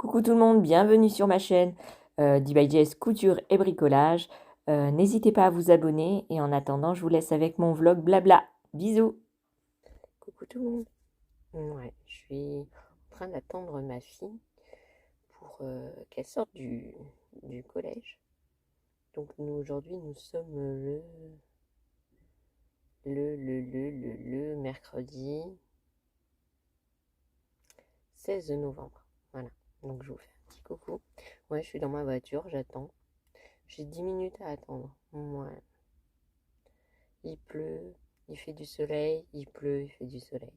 Coucou tout le monde, bienvenue sur ma chaîne DBJS Couture et Bricolage. N'hésitez pas à vous abonner et en attendant, je vous laisse avec mon vlog blabla. Bisous. Coucou tout le monde. Ouais, je suis en train d'attendre ma fille pour qu'elle sorte du collège. Donc nous aujourd'hui, nous sommes le mercredi 16 novembre. Voilà, donc je vous fais un petit coucou. Ouais, je suis dans ma voiture, j'attends. J'ai 10 minutes à attendre. Ouais. Il pleut, il fait du soleil, il pleut, il fait du soleil.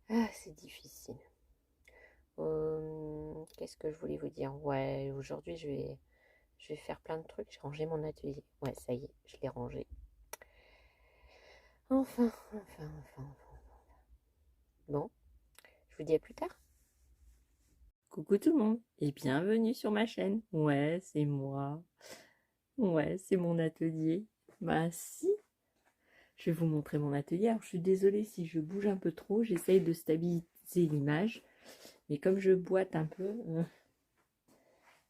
Ah, c'est difficile. Qu'est-ce que je voulais vous dire? Ouais, aujourd'hui je vais faire plein de trucs. J'ai rangé mon atelier. Ouais, ça y est, je l'ai rangé. Enfin. Bon, je vous dis à plus tard. Coucou tout le monde et bienvenue sur ma chaîne. Ouais, c'est moi. Ouais, c'est mon atelier. Bah si, je vais vous montrer mon atelier. Alors je suis désolée si je bouge un peu trop, j'essaye de stabiliser l'image. Mais comme je boite un peu,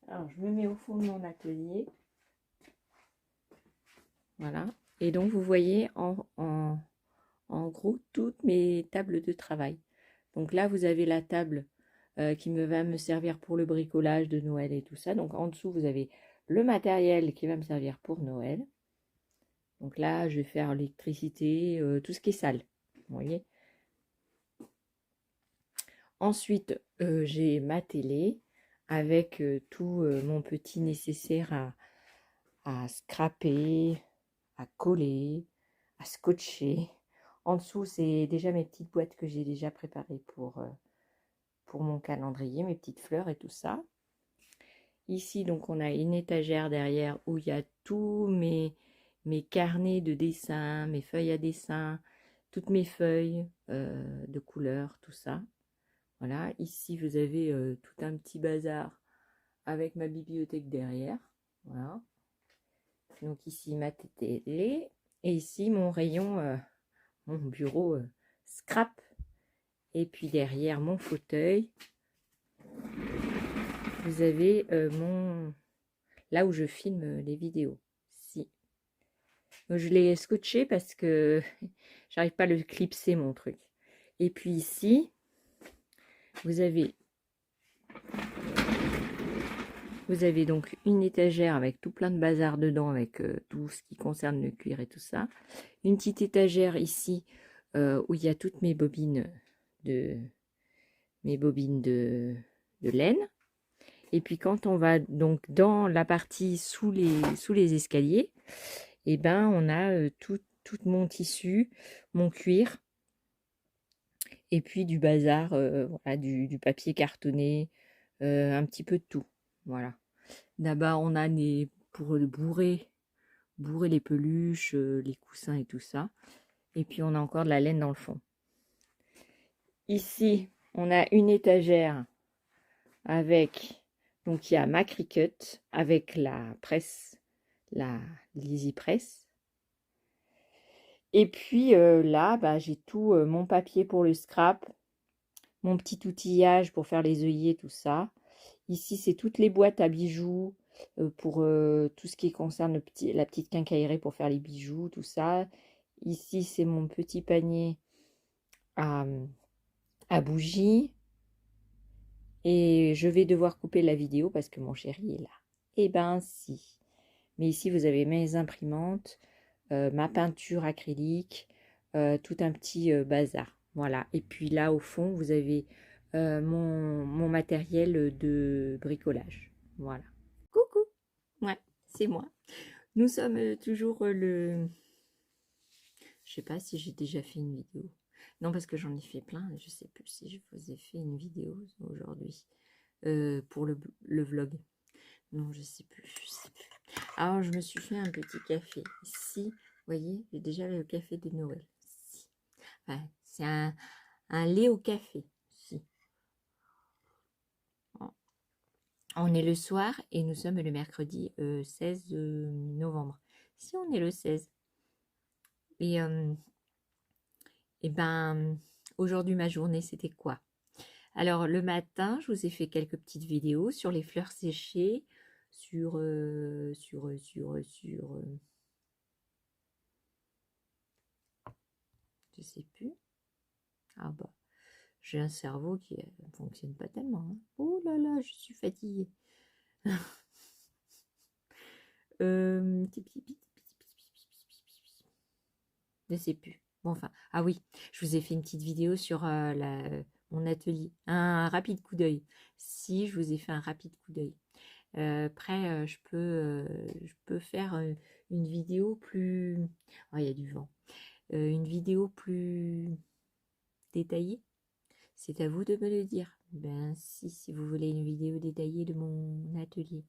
alors je me mets au fond de mon atelier. Voilà. Et donc vous voyez en gros toutes mes tables de travail. Donc là vous avez la table qui va me servir pour le bricolage de Noël et tout ça. Donc en dessous vous avez le matériel qui va me servir pour Noël. Donc là je vais faire l'électricité, tout ce qui est sale. Vous voyez. Ensuite j'ai ma télé avec tout mon petit nécessaire à scraper, à coller, à scotcher. En dessous, c'est déjà mes petites boîtes que j'ai déjà préparées pour mon calendrier, mes petites fleurs et tout ça. Ici, donc, on a une étagère derrière où il y a tous mes carnets de dessin, mes feuilles à dessin, toutes mes feuilles de couleurs, tout ça. Voilà, ici, vous avez tout un petit bazar avec ma bibliothèque derrière. Voilà. Donc ici, ma télé. Et ici, mon rayon, mon bureau scrap. Et puis derrière mon fauteuil, vous avez là où je filme les vidéos. Si. Je l'ai scotché parce que j'arrive pas à le clipser mon truc. Et puis ici, vous avez donc une étagère avec tout plein de bazar dedans, avec tout ce qui concerne le cuir et tout ça. Une petite étagère ici où il y a toutes mes bobines de laine. Et puis quand on va donc dans la partie sous les escaliers, et ben on a tout mon tissu, mon cuir, et puis du bazar, voilà, du papier cartonné, un petit peu de tout. Voilà. Là-bas on a pour bourrer les peluches, les coussins et tout ça. Et puis on a encore de la laine dans le fond. Ici, on a une étagère avec, donc il y a ma Cricut avec la presse, la Lizzy Press. Et puis là, bah, j'ai tout mon papier pour le scrap, mon petit outillage pour faire les œillets, tout ça. Ici, c'est toutes les boîtes à bijoux pour tout ce qui concerne la petite quincaillerie pour faire les bijoux, tout ça. Ici, c'est mon petit panier à bougies. Et je vais devoir couper la vidéo parce que mon chéri est là. Eh ben si. Mais ici, vous avez mes imprimantes, ma peinture acrylique, tout un petit bazar. Voilà. Et puis là, au fond, vous avez mon matériel de bricolage. Voilà. Coucou. Ouais, c'est moi. Nous sommes toujours le... Je sais pas si j'ai déjà fait une vidéo. Non, parce que j'en ai fait plein. Je sais plus si je vous ai fait une vidéo aujourd'hui pour le vlog. Non, je sais plus. Alors, je me suis fait un petit café. Ici, vous voyez, j'ai déjà le café de Noël. Si. Ouais, c'est un lait au café. Si. On est le soir et nous sommes le mercredi 16 novembre. Si on est le 16. Et ben, aujourd'hui, ma journée, c'était quoi? Alors, le matin, je vous ai fait quelques petites vidéos sur les fleurs séchées, je sais plus. Ah bah, j'ai un cerveau qui ne fonctionne pas tellement, hein. Oh là là, je suis fatiguée. Je sais plus. Bon, enfin, ah oui, je vous ai fait une petite vidéo sur mon atelier. Un rapide coup d'œil. Si, je vous ai fait un rapide coup d'œil. Après, je peux faire une vidéo plus... Oh, il y a du vent. Une vidéo plus détaillée. C'est à vous de me le dire. Ben si vous voulez une vidéo détaillée de mon atelier.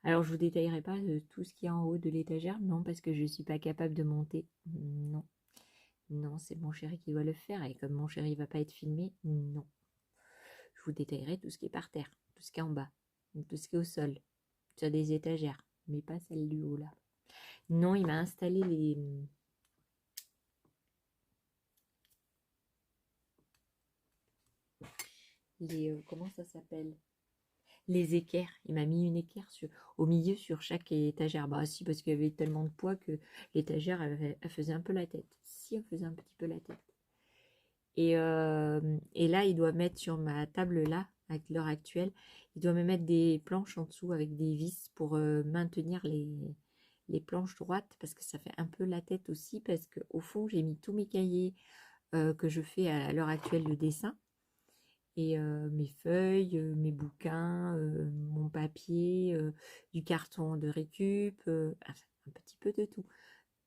Alors, je vous détaillerai pas tout ce qui est en haut de l'étagère, non, parce que je ne suis pas capable de monter. Non, non, c'est mon chéri qui doit le faire, et comme mon chéri ne va pas être filmé, non. Je vous détaillerai tout ce qui est par terre, tout ce qui est en bas, tout ce qui est au sol, sur des étagères, mais pas celle du haut là. Non, il m'a installé comment ça s'appelle? Les équerres. Il m'a mis une équerre au milieu sur chaque étagère. Bah si, parce qu'il y avait tellement de poids que l'étagère, elle faisait un peu la tête. Si, elle faisait un petit peu la tête. Et là, il doit mettre sur ma table là, avec l'heure actuelle, il doit me mettre des planches en dessous avec des vis pour maintenir les planches droites, parce que ça fait un peu la tête aussi, parce qu'au fond, j'ai mis tous mes cahiers que je fais à l'heure actuelle de dessin, et mes feuilles, mes bouquins, mon papier, du carton de récup, enfin, un petit peu de tout.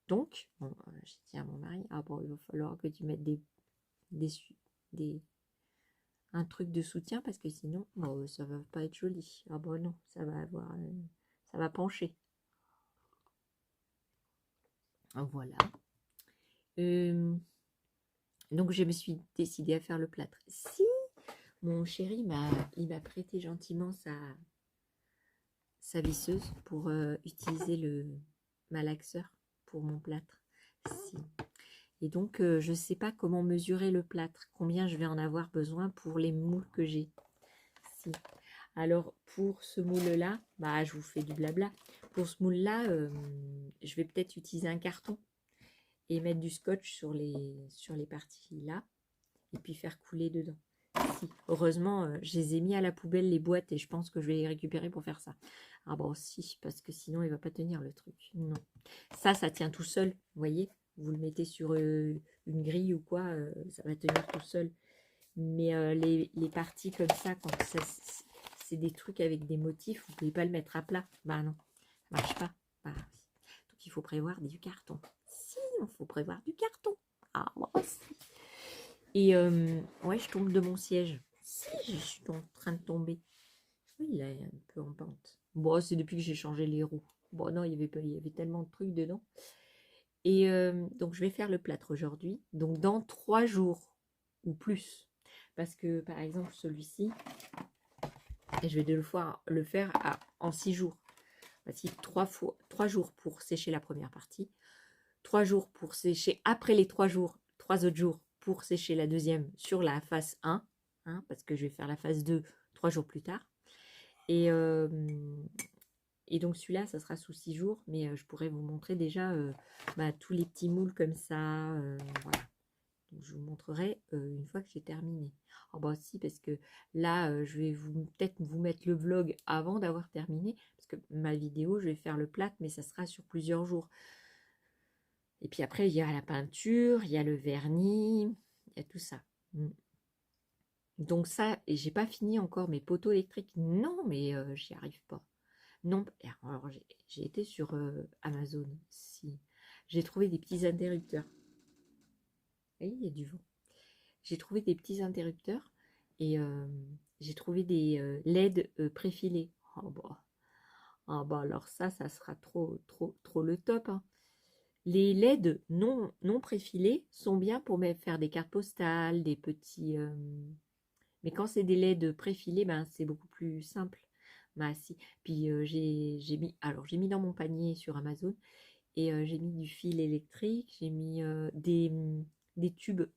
Donc, bon, j'ai dit à mon mari, ah bon, il va falloir que tu mettes des, des, un truc de soutien, parce que sinon, bon, ça va pas être joli. Ah bon, non, ça va avoir, ça va pencher. Voilà. Donc, je me suis décidée à faire le plâtre. Si mon chéri il m'a prêté gentiment sa visseuse pour utiliser le malaxeur pour mon plâtre. Si. Et donc, je ne sais pas comment mesurer le plâtre, combien je vais en avoir besoin pour les moules que j'ai. Si. Alors, pour ce moule-là, bah, je vous fais du blabla. Pour ce moule-là, je vais peut-être utiliser un carton et mettre du scotch sur les parties là, et puis faire couler dedans. Si. Heureusement, je les ai mis à la poubelle, les boîtes, et je pense que je vais les récupérer pour faire ça. Ah bon, si, parce que sinon, il va pas tenir le truc. Non. Ça tient tout seul, vous voyez. Vous le mettez sur une grille ou quoi, ça va tenir tout seul. Mais les parties comme ça, quand c'est des trucs avec des motifs, vous ne pouvez pas le mettre à plat. Bah non, ça marche pas. Bah, donc il faut prévoir du carton. Si, il faut prévoir du carton. Ah, moi aussi. Et ouais, je tombe de mon siège. Si, je suis en train de tomber. Oui, il est un peu en pente. Bon, c'est depuis que j'ai changé les roues. Bon, non, il y avait tellement de trucs dedans. Et donc, je vais faire le plâtre aujourd'hui. Donc, dans 3 jours ou plus. Parce que, par exemple, celui-ci, je vais devoir le faire en 6 jours. Voici 3 jours pour sécher la première partie. 3 jours pour sécher après les 3 jours, 3 autres jours pour sécher la deuxième sur la phase 1. Hein, parce que je vais faire la phase 2 3 jours plus tard. Et donc celui-là, ça sera sous 6 jours, mais je pourrais vous montrer déjà tous les petits moules comme ça. Voilà. Donc, je vous montrerai une fois que j'ai terminé. Oh bah si, parce que là, je vais peut-être vous mettre le vlog avant d'avoir terminé, parce que ma vidéo, je vais faire le plâtre, mais ça sera sur plusieurs jours. Et puis après, il y a la peinture, il y a le vernis, il y a tout ça. Donc ça, et j'ai pas fini encore mes poteaux électriques. Non, mais j'y arrive pas. Non, alors j'ai été sur Amazon. Si, j'ai trouvé des petits interrupteurs. Oui, il y a du vent. J'ai trouvé des petits interrupteurs et j'ai trouvé des LED préfilés. Oh bah alors ça sera trop le top, hein. Les LED non préfilés sont bien pour faire des cartes postales, des petits. Mais quand c'est des LED préfilés, ben c'est beaucoup plus simple. Bah si. Puis j'ai mis dans mon panier sur Amazon, et j'ai mis du fil électrique, j'ai mis des tubes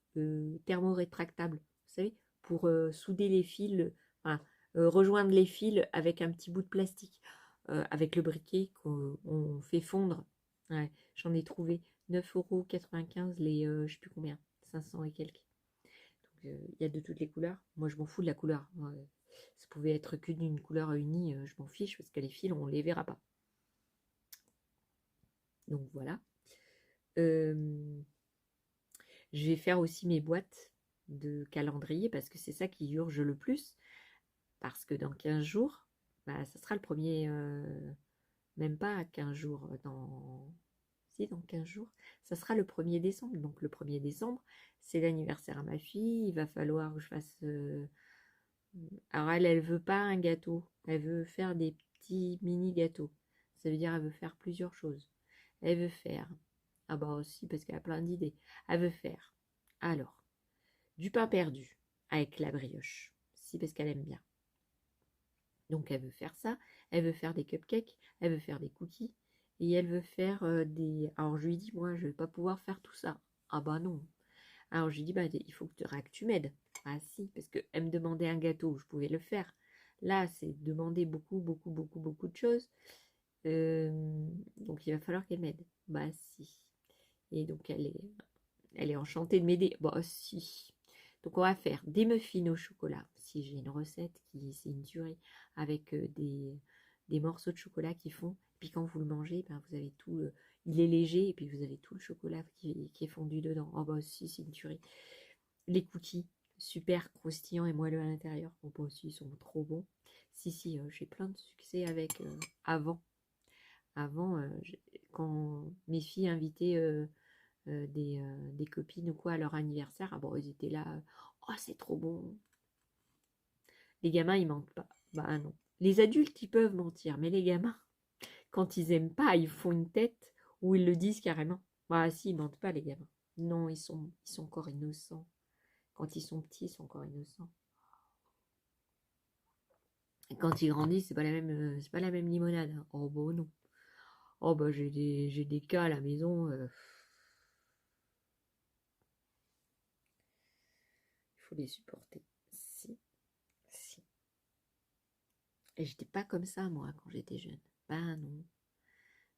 thermorétractables, vous savez, pour souder les fils, enfin, rejoindre les fils avec un petit bout de plastique, avec le briquet qu'on fait fondre. Ouais, j'en ai trouvé 9,95 € les, je sais plus combien, 500 et quelques. Donc il y a de toutes les couleurs. Moi je m'en fous de la couleur. Moi, ça pouvait être que d'une couleur unie, je m'en fiche parce que les fils on les verra pas. Donc voilà. Je vais faire aussi mes boîtes de calendrier parce que c'est ça qui urge le plus. Parce que dans 15 jours, bah, ça sera le premier, même pas à 15 jours, dans 15 jours, ça sera le 1er décembre. Donc le 1er décembre, c'est l'anniversaire à ma fille. Il va falloir que je fasse... Alors elle veut pas un gâteau. Elle veut faire des petits mini gâteaux. Ça veut dire elle veut faire plusieurs choses. Elle veut faire... Ah bah aussi parce qu'elle a plein d'idées. Elle veut faire... Alors, du pain perdu avec la brioche. Si, parce qu'elle aime bien. Donc elle veut faire ça, elle veut faire des cupcakes, elle veut faire des cookies, et elle veut faire des... Alors je lui dis, moi je vais pas pouvoir faire tout ça. Ah bah non. Alors je lui dis, bah il faut que tu m'aides. Ah si, parce qu'elle me demandait un gâteau, je pouvais le faire. Là, c'est demander beaucoup, beaucoup, beaucoup, beaucoup de choses. Donc il va falloir qu'elle m'aide. Bah si. Et donc elle est enchantée de m'aider. Bah si. Donc on va faire des muffins au chocolat. Si j'ai une recette c'est une tuerie avec des morceaux de chocolat qui font. Puis quand vous le mangez, ben, vous avez tout. Il est léger et puis vous avez tout le chocolat qui est fondu dedans. Oh bah si, c'est une tuerie. Les cookies, super croustillants et moelleux à l'intérieur. Oh bah aussi, ils sont trop bons. Si, j'ai plein de succès avec avant. Avant, quand mes filles invitaient des copines ou quoi à leur anniversaire, ah bon, ils étaient là, oh c'est trop bon. Les gamins, ils mentent pas. Bah non. Les adultes, ils peuvent mentir, mais les gamins, quand ils aiment pas, ils font une tête ou ils le disent carrément. Bah si, ils mentent pas, les gamins. Non, ils sont encore innocents. Quand ils sont petits, ils sont encore innocents. Et quand ils grandissent, c'est pas la même limonade, hein. Oh bah non. Oh bah j'ai des cas à la maison. Il faut les supporter. Si, si. Et j'étais pas comme ça, moi, quand j'étais jeune. Bah non.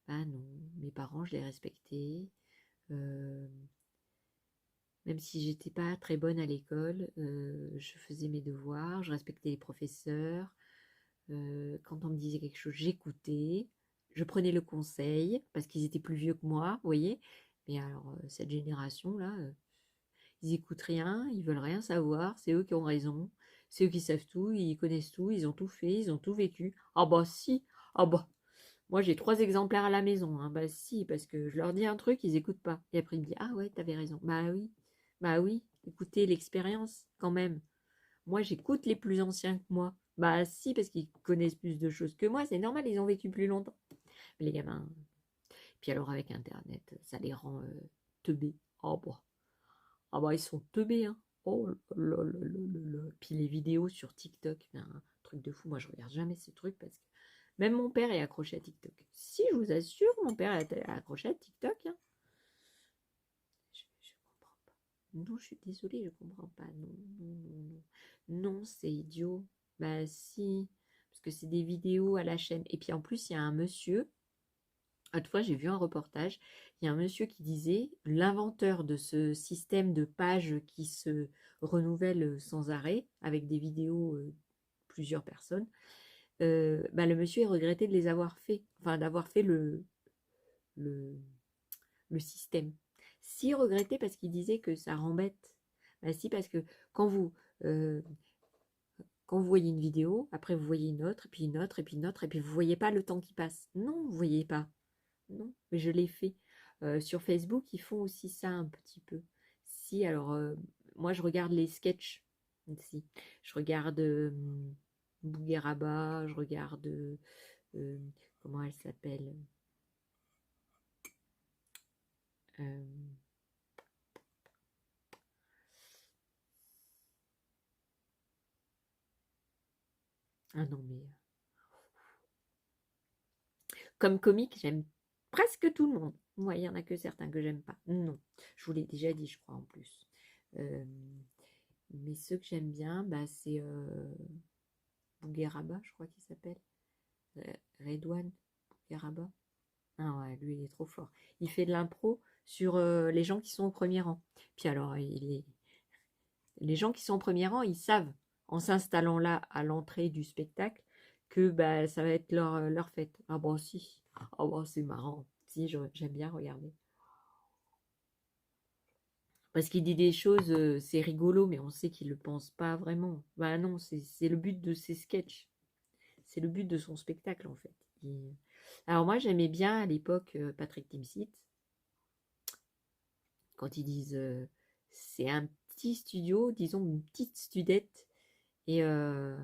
Bah non. Mes parents, je les respectais. Euh, Même si j'étais pas très bonne à l'école, je faisais mes devoirs, je respectais les professeurs. Quand on me disait quelque chose, j'écoutais. Je prenais le conseil parce qu'ils étaient plus vieux que moi, vous voyez. Mais alors, cette génération-là, ils écoutent rien, ils veulent rien savoir. C'est eux qui ont raison. C'est eux qui savent tout, ils connaissent tout, ils ont tout fait, ils ont tout vécu. Ah bah si, ah bah. Moi j'ai 3 exemplaires à la maison, hein. Bah si, parce que je leur dis un truc, ils écoutent pas. Et après ils me disent, ah ouais, t'avais raison. Bah oui, écoutez l'expérience quand même. Moi j'écoute les plus anciens que moi. Bah si, parce qu'ils connaissent plus de choses que moi, c'est normal, ils ont vécu plus longtemps. Mais les gamins, puis alors avec Internet, ça les rend teubés. Oh bah. Ah bah ils sont teubés, hein. Oh là là là là là. Puis les vidéos sur TikTok, un truc de fou. Moi je regarde jamais ces trucs parce que même mon père est accroché à TikTok. Si, je vous assure, mon père est accroché à TikTok, hein. Je comprends pas. Non, je suis désolée, je comprends pas. Non, non, non, non. Non, c'est idiot. Bah si, parce que c'est des vidéos à la chaîne. Et puis en plus, il y a un monsieur. Autrefois, j'ai vu un reportage, il y a un monsieur qui disait, l'inventeur de ce système de pages qui se renouvelle sans arrêt, avec des vidéos plusieurs personnes, bah, le monsieur est regretté de les avoir fait, enfin d'avoir fait le, le système. Si regretté parce qu'il disait que ça rend bête. Bah si, parce que quand vous, euh, quand vous voyez une vidéo, après vous voyez une autre, et puis une autre, et puis une autre, et puis vous voyez pas le temps qui passe. Non, vous voyez pas. Non, mais je l'ai fait. Sur Facebook, ils font aussi ça un petit peu. Si, alors, moi, je regarde les sketchs. Si. Je regarde Bougueraba, je regarde, euh, comment elle s'appelle? Euh, ah non, mais... Comme comique, j'aime presque tout le monde. Moi, il n'y en a que certains que j'aime pas. Non, je vous l'ai déjà dit, je crois, en plus. Euh, Mais ceux que j'aime bien, bah, c'est Bougueraba, je crois qu'il s'appelle. Redouane Bougueraba. Ah ouais, lui, il est trop fort. Il fait de l'impro sur les gens qui sont au premier rang. Puis alors, les gens qui sont au premier rang, ils savent, en s'installant là à l'entrée du spectacle, que bah, ça va être leur fête. Ah bon, si. Ah bon, c'est marrant. Si, j'aime bien regarder. Parce qu'il dit des choses, c'est rigolo, mais on sait qu'il ne le pense pas vraiment. Bah non, c'est le but de ses sketchs. C'est le but de son spectacle, en fait. Alors moi, j'aimais bien à l'époque Patrick Timsit, quand ils disent c'est un petit studio, disons une petite studette, et, euh,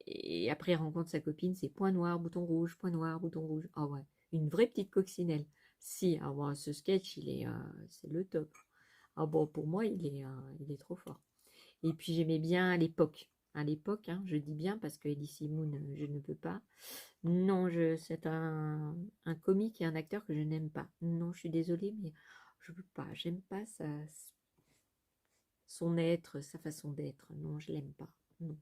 et après il rencontre sa copine, c'est point noir, bouton rouge, point noir, bouton rouge. Ah ouais, une vraie petite coccinelle. Si, ah bon, ce sketch, c'est le top. Ah bon, pour moi, il est trop fort. Et puis j'aimais bien à l'époque, hein, je dis bien parce que Eddie Moon, je ne peux pas. Non, c'est un comique et un acteur que je n'aime pas. Non, je suis désolée, mais je peux pas. J'aime pas son être, sa façon d'être. Non, je l'aime pas. Non.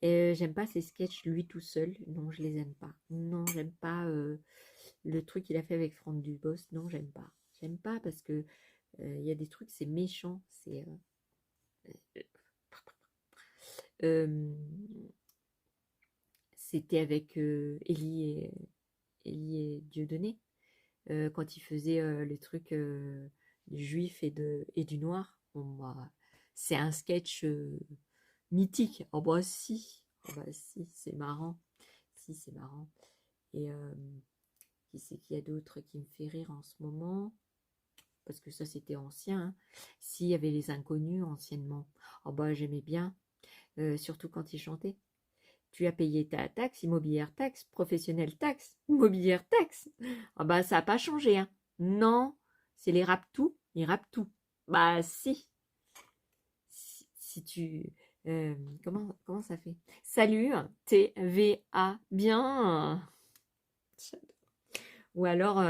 J'aime pas ses sketchs lui tout seul. Non, je les aime pas. Non, j'aime pas le truc qu'il a fait avec Franck Dubos. Non, j'aime pas. J'aime pas parce que il y a des trucs, c'est méchant. Euh, C'était avec Élie et Dieudonné. Quand il faisait le truc du juif et du noir. Bon, bah, c'est un sketch mythique. Oh bah si, oh bah si, c'est marrant. Si, c'est marrant. Et qui c'est qu'il y a d'autres qui me fait rire en ce moment? Parce que ça, c'était ancien. Hein. S'il y avait les inconnus anciennement. Oh bah j'aimais bien, surtout quand ils chantaient. Tu as payé ta taxe, immobilière taxe, professionnelle taxe, immobilière taxe. Ah bah ça n'a pas changé, hein. Non, c'est les rap-tout, ils rap tout. Bah si, si tu... euh, comment ça fait? Salut, TVA, bien. Ou alors,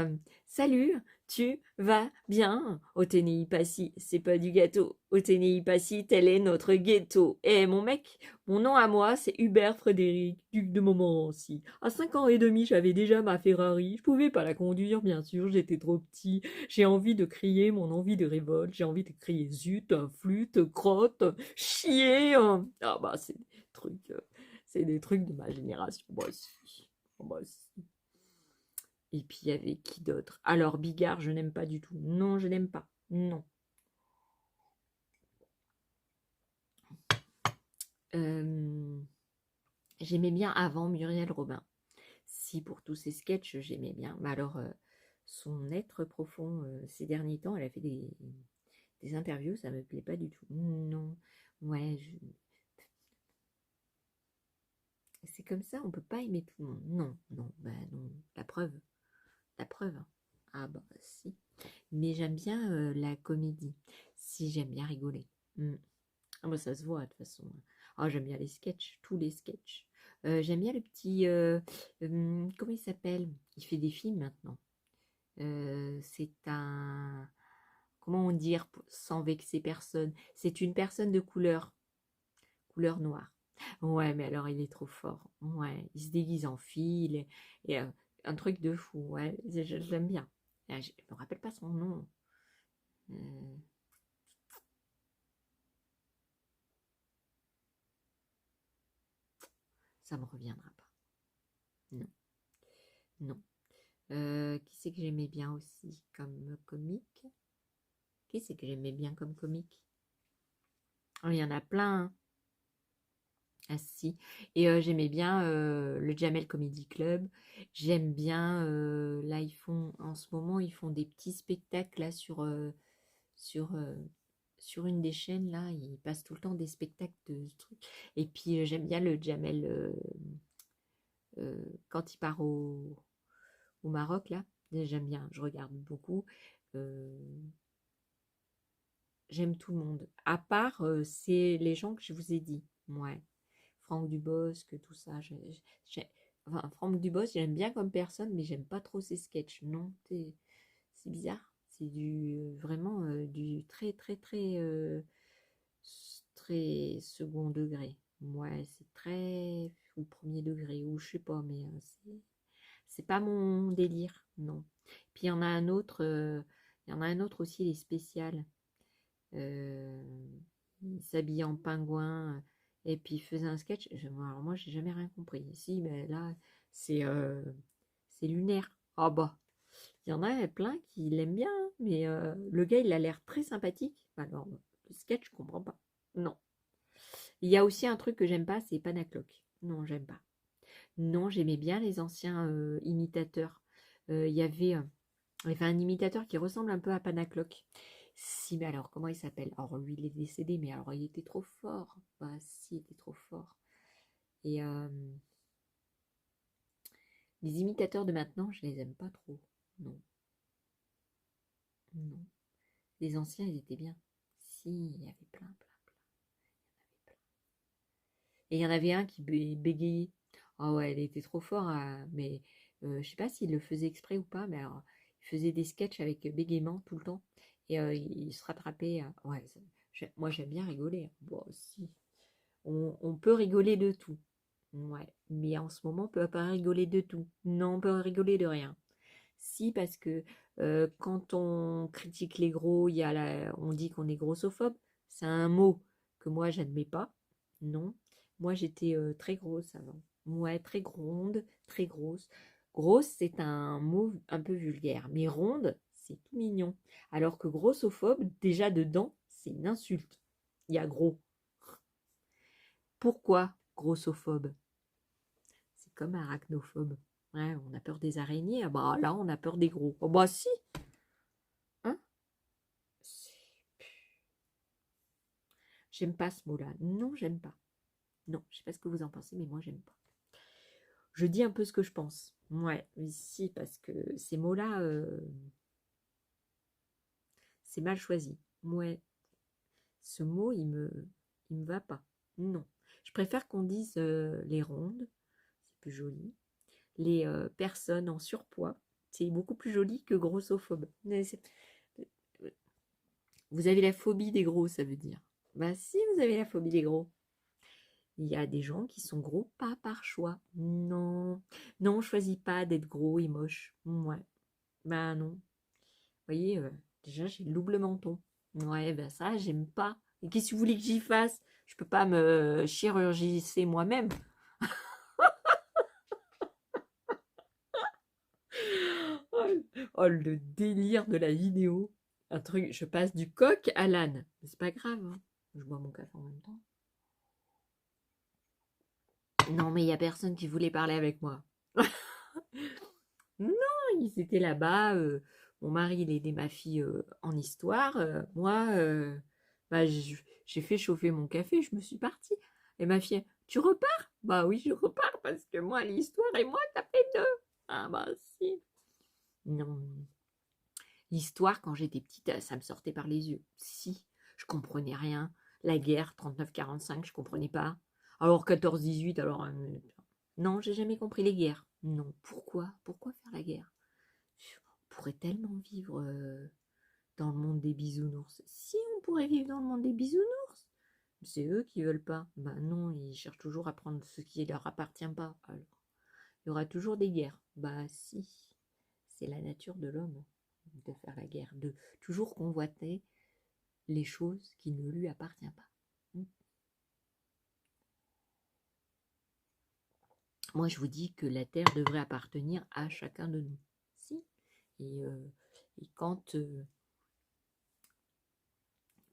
salut, tu vas bien? Oténéi Passy, c'est pas du gâteau. Oténéi Passy, tel est notre ghetto. Eh mon mec, mon nom à moi, c'est Hubert Frédéric, duc de Montmorency. À 5 ans et demi, j'avais déjà ma Ferrari. Je pouvais pas la conduire, bien sûr, j'étais trop petit. J'ai envie de crier mon envie de révolte. J'ai envie de crier zut, flûte, crotte, chier. Ah bah, c'est des trucs de ma génération. Moi aussi. Moi aussi. Et puis, il y avait qui d'autre? Alors, Bigard, je n'aime pas du tout. Non, je n'aime pas. Non. Euh, J'aimais bien avant Muriel Robin. Si, pour tous ses sketchs, j'aimais bien. Mais alors, son être profond, ces derniers temps, elle a fait des interviews, ça me plaît pas du tout. Non. Ouais, c'est comme ça, on peut pas aimer tout le monde. Non, non, bah non. La preuve. La preuve. Ah bah si. Mais j'aime bien la comédie. Si, j'aime bien rigoler. Mm. Ah bah ça se voit de toute façon. Ah, j'aime bien les sketchs, tous les sketchs. J'aime bien le petit... comment il s'appelle? Il fait des films maintenant. C'est un... Comment on dire sans vexer personne? C'est une personne de couleur noire. Ouais, mais alors il est trop fort. Ouais, il se déguise en fille. Un truc de fou. Ouais, j'aime bien. Ah, je me rappelle pas son nom. Euh, ça me reviendra pas. Non, non. Qui c'est que j'aimais bien aussi comme comique? Qui c'est que j'aimais bien comme comique? Oh, il y en a plein. Hein. Ah si. Et j'aimais bien le Jamel Comedy Club. J'aime bien, là, en ce moment, ils font des petits spectacles là sur, euh, sur une des chaînes, là. Ils passent tout le temps des spectacles de trucs. Et puis, j'aime bien le Jamel quand il part au Maroc, là. J'aime bien, je regarde beaucoup. Euh, J'aime tout le monde. À part, c'est les gens que je vous ai dit. Ouais. Franck Dubosc, tout ça. Enfin, Franck Dubosc, j'aime bien comme personne, mais j'aime pas trop ses sketchs. Non, c'est bizarre. C'est vraiment du très, très, très, très second degré. Ouais, c'est très ou premier degré, ou je sais pas, mais c'est pas mon délire, non. Puis il y en a un autre aussi, il est spécial. Euh, il s'habillait en pingouin et puis il faisait un sketch. Alors moi, j'ai jamais rien compris. Si, mais là, c'est c'est lunaire. Ah bah, il y en a plein qui l'aiment bien, hein, mais le gars, il a l'air très sympathique. Alors, le sketch, je comprends pas. Non. Il y a aussi un truc que j'aime pas, c'est Panacloc. Non, j'aime pas. Non, j'aimais bien les anciens imitateurs. Il y avait un imitateur qui ressemble un peu à Panacloc. Si, mais alors, comment il s'appelle? Alors, lui, il est décédé, mais alors, il était trop fort. Bah, si, il était trop fort. Et les imitateurs de maintenant, je les aime pas trop. Non, non. Les anciens, ils étaient bien. Si, il y avait plein, plein, plein. Et il y en avait un qui bégayait. Ah ouais, il était trop fort, hein, mais je sais pas s'il le faisait exprès ou pas, mais alors, il faisait des sketchs avec bégaiement tout le temps. Et il se rattrapait. Ouais, moi j'aime bien rigoler, hein. Bon, si. On peut rigoler de tout. Ouais, mais en ce moment, on peut pas rigoler de tout. Non, on peut rigoler de rien. Si, parce que quand on critique les gros, on dit qu'on est grossophobe. C'est un mot que moi, j'admets pas. Non. Moi, j'étais très grosse avant. Ouais, très gronde, très grosse. Grosse, c'est un mot un peu vulgaire. Mais ronde, c'est tout mignon. Alors que grossophobe, déjà dedans, c'est une insulte. Il y a gros. Pourquoi grossophobe? C'est comme arachnophobe. Ouais, on a peur des araignées. Ah bah là, on a peur des gros. Oh bah si, hein? J'aime pas ce mot-là. Non, j'aime pas. Non, je sais pas ce que vous en pensez, mais moi, j'aime pas. Je dis un peu ce que je pense. Ouais, mais si, parce que ces mots-là, c'est mal choisi. Ouais, ce mot, il me va pas. Non. Je préfère qu'on dise les rondes, c'est plus joli. Les personnes en surpoids, c'est beaucoup plus joli que grossophobe. Vous avez la phobie des gros, ça veut dire. Bah si, vous avez la phobie des gros. Il y a des gens qui sont gros pas par choix. Non, non, on choisit pas d'être gros et moche. Ouais, bah non. Vous voyez, déjà j'ai le double menton. Ouais, bah ça, j'aime pas. Et qu'est-ce que vous voulez que j'y fasse? Je peux pas me chirurgiser moi-même. Oh, le délire de la vidéo. Un truc, je passe du coq à l'âne. Mais c'est pas grave, hein. Je bois mon café en même temps. Non, mais il y a personne qui voulait parler avec moi. Non, ils étaient là-bas. Mon mari, il aidait ma fille en histoire. Moi, bah, j'ai fait chauffer mon café, je me suis partie. Et ma fille, tu repars? Bah oui, je repars parce que moi, l'histoire et moi, ça fait deux. Ah bah si. Non. L'histoire, quand j'étais petite, ça me sortait par les yeux. Si, je comprenais rien. La guerre, 39-45, je comprenais pas. Alors 14-18, alors... non, j'ai jamais compris les guerres. Non, pourquoi? Pourquoi faire la guerre? On pourrait tellement vivre dans le monde des bisounours. Si on pourrait vivre dans le monde des bisounours, c'est eux qui veulent pas. Ben non, ils cherchent toujours à prendre ce qui leur appartient pas. Alors, il y aura toujours des guerres. Bah si, c'est la nature de l'homme de faire la guerre, de toujours convoiter les choses qui ne lui appartiennent pas. Moi, je vous dis que la terre devrait appartenir à chacun de nous. Si. Et quand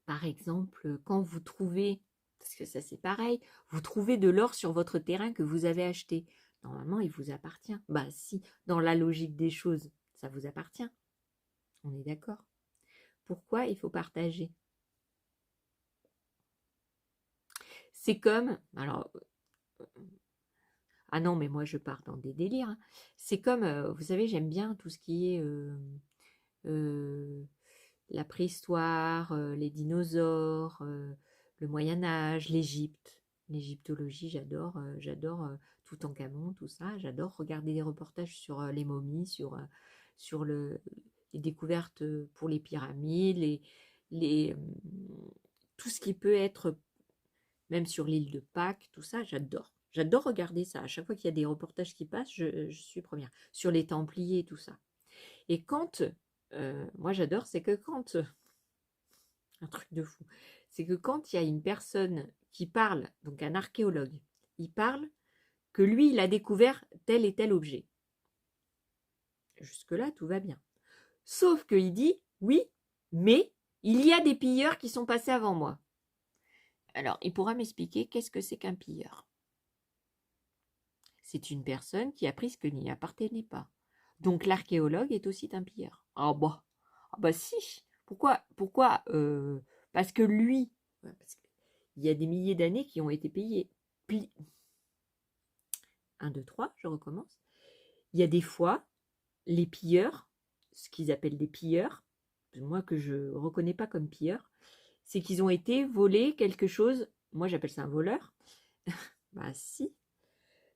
par exemple, quand vous trouvez, parce que ça c'est pareil, vous trouvez de l'or sur votre terrain que vous avez acheté. Normalement, il vous appartient. Bah si, dans la logique des choses, ça vous appartient. On est d'accord. Pourquoi il faut partager? C'est comme, alors, ah non, mais moi je pars dans des délires, hein. C'est comme, vous savez, j'aime bien tout ce qui est euh, la préhistoire, les dinosaures, le Moyen Âge, l'Égypte, l'égyptologie, j'adore Toutankhamon, tout ça. J'adore regarder des reportages sur les momies, sur les découvertes pour les pyramides, les, tout ce qui peut être même sur l'île de Pâques, tout ça, j'adore. J'adore regarder ça. À chaque fois qu'il y a des reportages qui passent, je suis première. Sur les Templiers, tout ça. Et quand, moi j'adore, c'est que quand, un truc de fou, c'est que quand il y a une personne qui parle, donc un archéologue, il parle que lui, il a découvert tel et tel objet. Jusque-là, tout va bien. Sauf qu'il dit, oui, mais il y a des pilleurs qui sont passés avant moi. Alors, il pourra m'expliquer qu'est-ce que c'est qu'un pilleur. C'est une personne qui a pris ce qui n'y appartenait pas. Donc l'archéologue est aussi un pilleur. Ah bah si. Pourquoi parce que lui, parce qu'il y a des milliers d'années qui ont été payées. 1, 2, 3, je recommence. Il y a des fois, les pilleurs, ce qu'ils appellent des pilleurs, moi que je ne reconnais pas comme pilleurs, c'est qu'ils ont été volés quelque chose, moi j'appelle ça un voleur. Bah si,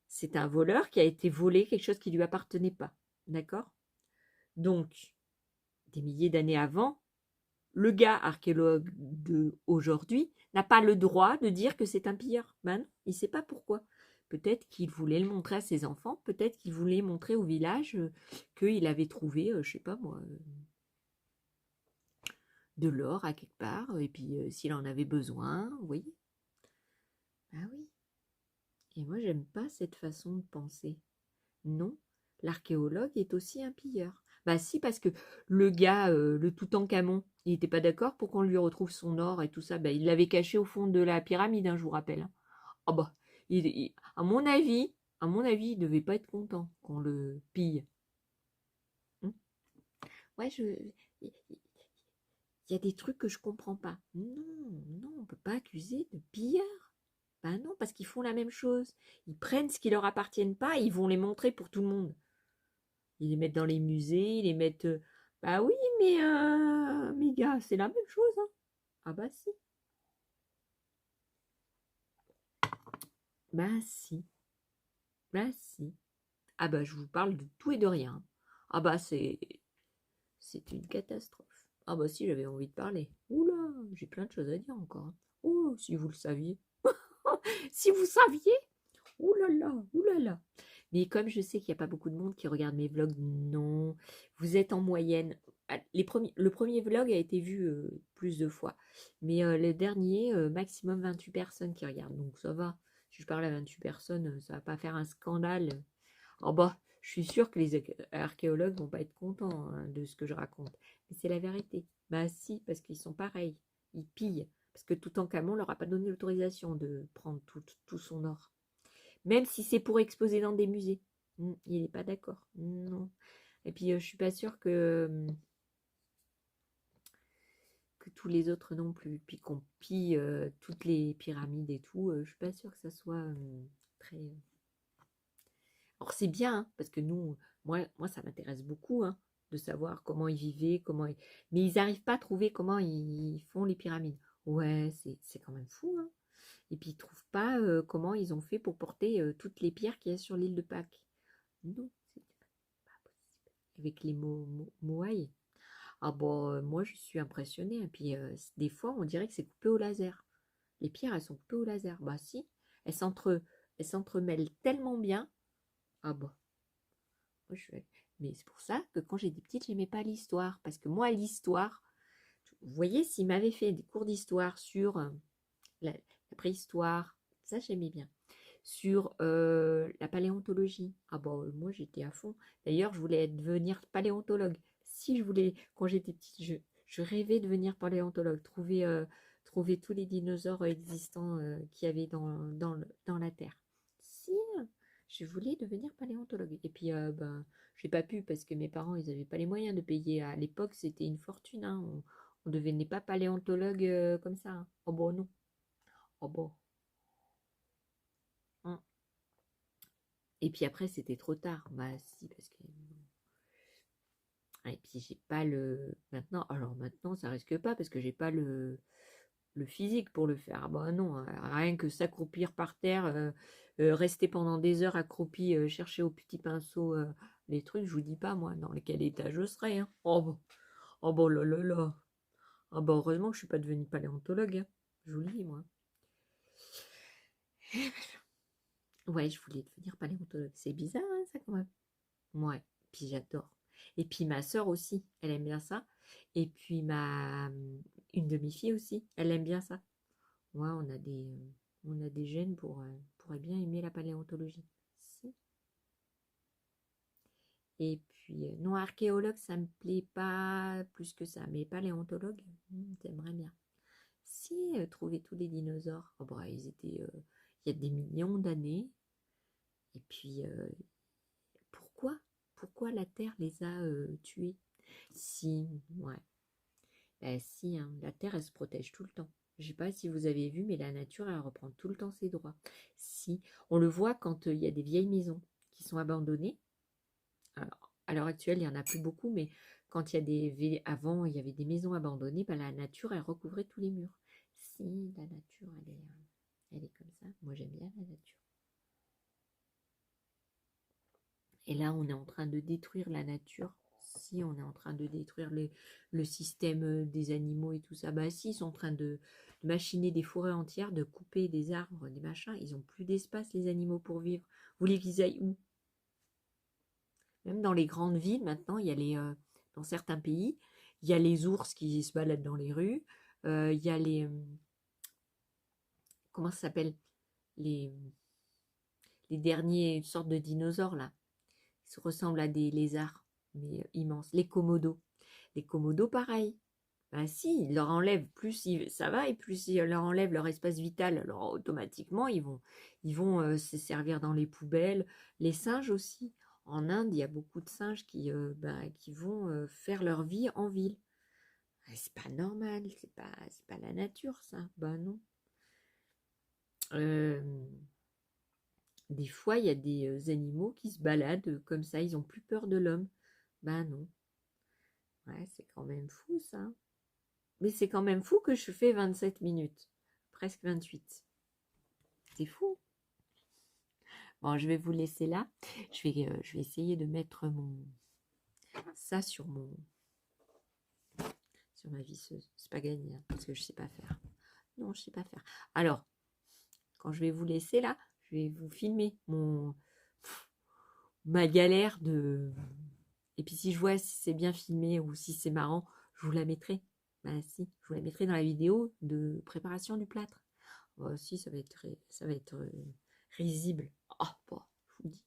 c'est un voleur qui a été volé quelque chose qui ne lui appartenait pas. D'accord? Donc, des milliers d'années avant, le gars archéologue d'aujourd'hui n'a pas le droit de dire que c'est un pilleur. Ben non, il ne sait pas pourquoi. Peut-être qu'il voulait le montrer à ses enfants, peut-être qu'il voulait montrer au village qu'il avait trouvé, je ne sais pas moi, de l'or à quelque part, et puis s'il en avait besoin, vous voyez. Ah oui. Et moi, j'aime pas cette façon de penser. Non, l'archéologue est aussi un pilleur. Bah si, parce que le gars, le Toutankhamon, il n'était pas d'accord pour qu'on lui retrouve son or et tout ça. Bah, il l'avait caché au fond de la pyramide, hein, je vous rappelle. Ah bah, à mon avis, il devait pas être content qu'on le pille. Hein. Ouais, il y a des trucs que je comprends pas. Non, non, on peut pas accuser de pilleur. Bah non, parce qu'ils font la même chose. Ils prennent ce qui leur appartiennent pas et ils vont les montrer pour tout le monde. Ils les mettent dans les musées, ils les mettent. Bah oui, mais gars, c'est la même chose, hein. Ah bah si. Bah si. Bah si. Ah bah je vous parle de tout et de rien. Ah bah c'est une catastrophe. Ah bah si, j'avais envie de parler. Oula, j'ai plein de choses à dire encore, hein. Oh, si vous le saviez. Si vous saviez. Oulala, oulala. Mais comme je sais qu'il n'y a pas beaucoup de monde qui regarde mes vlogs, non. Vous êtes en moyenne. Le premier vlog a été vu plus de fois. Mais le dernier, maximum 28 personnes qui regardent. Donc ça va. Si je parle à 28 personnes, ça va pas faire un scandale. Oh bah, je suis sûre que les archéologues vont pas être contents, hein, de ce que je raconte. Mais c'est la vérité. Bah si, parce qu'ils sont pareils. Ils pillent. Parce que Toutankhamon leur a pas donné l'autorisation de prendre tout son or. Même si c'est pour exposer dans des musées. Il n'est pas d'accord. Non. Et puis, je suis pas sûre que tous les autres non plus. Puis qu'on pille toutes les pyramides et tout, je suis pas sûre que ça soit très. Alors c'est bien, hein, parce que nous, moi ça m'intéresse beaucoup, hein, de savoir comment ils vivaient, mais ils n'arrivent pas à trouver comment ils font les pyramides. Ouais, c'est quand même fou, hein. Et puis ils trouvent pas comment ils ont fait pour porter toutes les pierres qu'il y a sur l'île de Pâques. Non, c'est pas possible. Avec les moailles. Ah bon, moi je suis impressionnée. Et puis des fois, on dirait que c'est coupé au laser. Les pierres, elles sont coupées au laser. Bah si, elles s'entremêlent tellement bien. Ah bah, moi, mais c'est pour ça que quand j'étais petite, j'aimais pas l'histoire. Parce que moi, l'histoire, vous voyez, s'ils m'avaient fait des cours d'histoire sur la préhistoire, ça j'aimais bien. Sur la paléontologie. Ah bon, moi j'étais à fond. D'ailleurs, je voulais devenir paléontologue. Si je voulais, quand j'étais petite, je rêvais de devenir paléontologue, trouver tous les dinosaures existants qu'il y avait dans la Terre. Si, je voulais devenir paléontologue. Et puis, ben, j'ai pas pu parce que mes parents, ils n'avaient pas les moyens de payer. À l'époque, c'était une fortune, hein. On ne devenait pas paléontologue comme ça, hein. Oh bon, non. Oh bon. Hein. Et puis après, c'était trop tard. Bah si, parce que. Et puis j'ai pas le. Maintenant, alors maintenant, ça risque pas parce que j'ai pas le physique pour le faire. Bah non, hein, rien que s'accroupir par terre, rester pendant des heures accroupi, chercher au petit pinceau les trucs, je vous dis pas moi dans quel état je serais, hein. Oh bah là là là. Ah bah heureusement que je suis pas devenue paléontologue, hein. Je vous le dis moi. Ouais, je voulais devenir paléontologue. C'est bizarre, hein, ça, quand même. Ouais, puis j'adore. Et puis ma sœur aussi, elle aime bien ça. Et puis une demi-fille aussi, elle aime bien ça. Ouais, on a des gènes pour bien aimer la paléontologie. Si. Et puis, non, archéologue, ça me plaît pas plus que ça. Mais paléontologue, t'aimerais bien. Si, trouver tous les dinosaures. Oh, bah, ils étaient il y a des millions d'années. Et puis, pourquoi? Pourquoi la Terre les a tués? Si, ouais. Ben si, hein, la Terre, elle se protège tout le temps. Je sais pas si vous avez vu, mais la nature, elle reprend tout le temps ses droits. Si, on le voit quand il y a des vieilles maisons qui sont abandonnées. Alors, à l'heure actuelle, il n'y en a plus beaucoup, mais quand il y a avant, il y avait des maisons abandonnées, ben, la nature, elle recouvrait tous les murs. Si, la nature, elle est comme ça. Moi, j'aime bien la nature. Et là, on est en train de détruire la nature. Si on est en train de détruire le système des animaux et tout ça, bah si, ils sont en train de machiner des forêts entières, de couper des arbres, des machins. Ils n'ont plus d'espace, les animaux, pour vivre. Vous voulez qu'ils aillent où? Même dans les grandes villes, maintenant, il y a dans certains pays, il y a les ours qui se baladent dans les rues. Il y a comment ça s'appelle? Les, les derniers sortes de dinosaures, là. Ils se ressemblent à des lézards, mais immenses. Les komodos. Les komodos, pareil. Ben si, ils leur enlèvent, ça va, et plus ils leur enlèvent leur espace vital, alors automatiquement, ils vont se servir dans les poubelles. Les singes aussi. En Inde, il y a beaucoup de singes qui vont faire leur vie en ville. C'est pas normal, c'est pas la nature, ça. Ben non. Euh, des fois, il y a des animaux qui se baladent comme ça, ils ont plus peur de l'homme. Ben non. Ouais, c'est quand même fou, ça. Mais c'est quand même fou que je fais 27 minutes. Presque 28. C'est fou. Bon, je vais vous laisser là. Je vais essayer de mettre ça sur ma visseuse. C'est pas gagné, hein, parce que je sais pas faire. Non, je sais pas faire. Alors, quand je vais vous laisser là, je vais vous filmer ma galère de. Et puis si je vois si c'est bien filmé ou si c'est marrant, je vous la mettrai. Bah si, je vous la mettrai dans la vidéo de préparation du plâtre. Bah, si, ça va être risible. Oh, bon, je vous dis,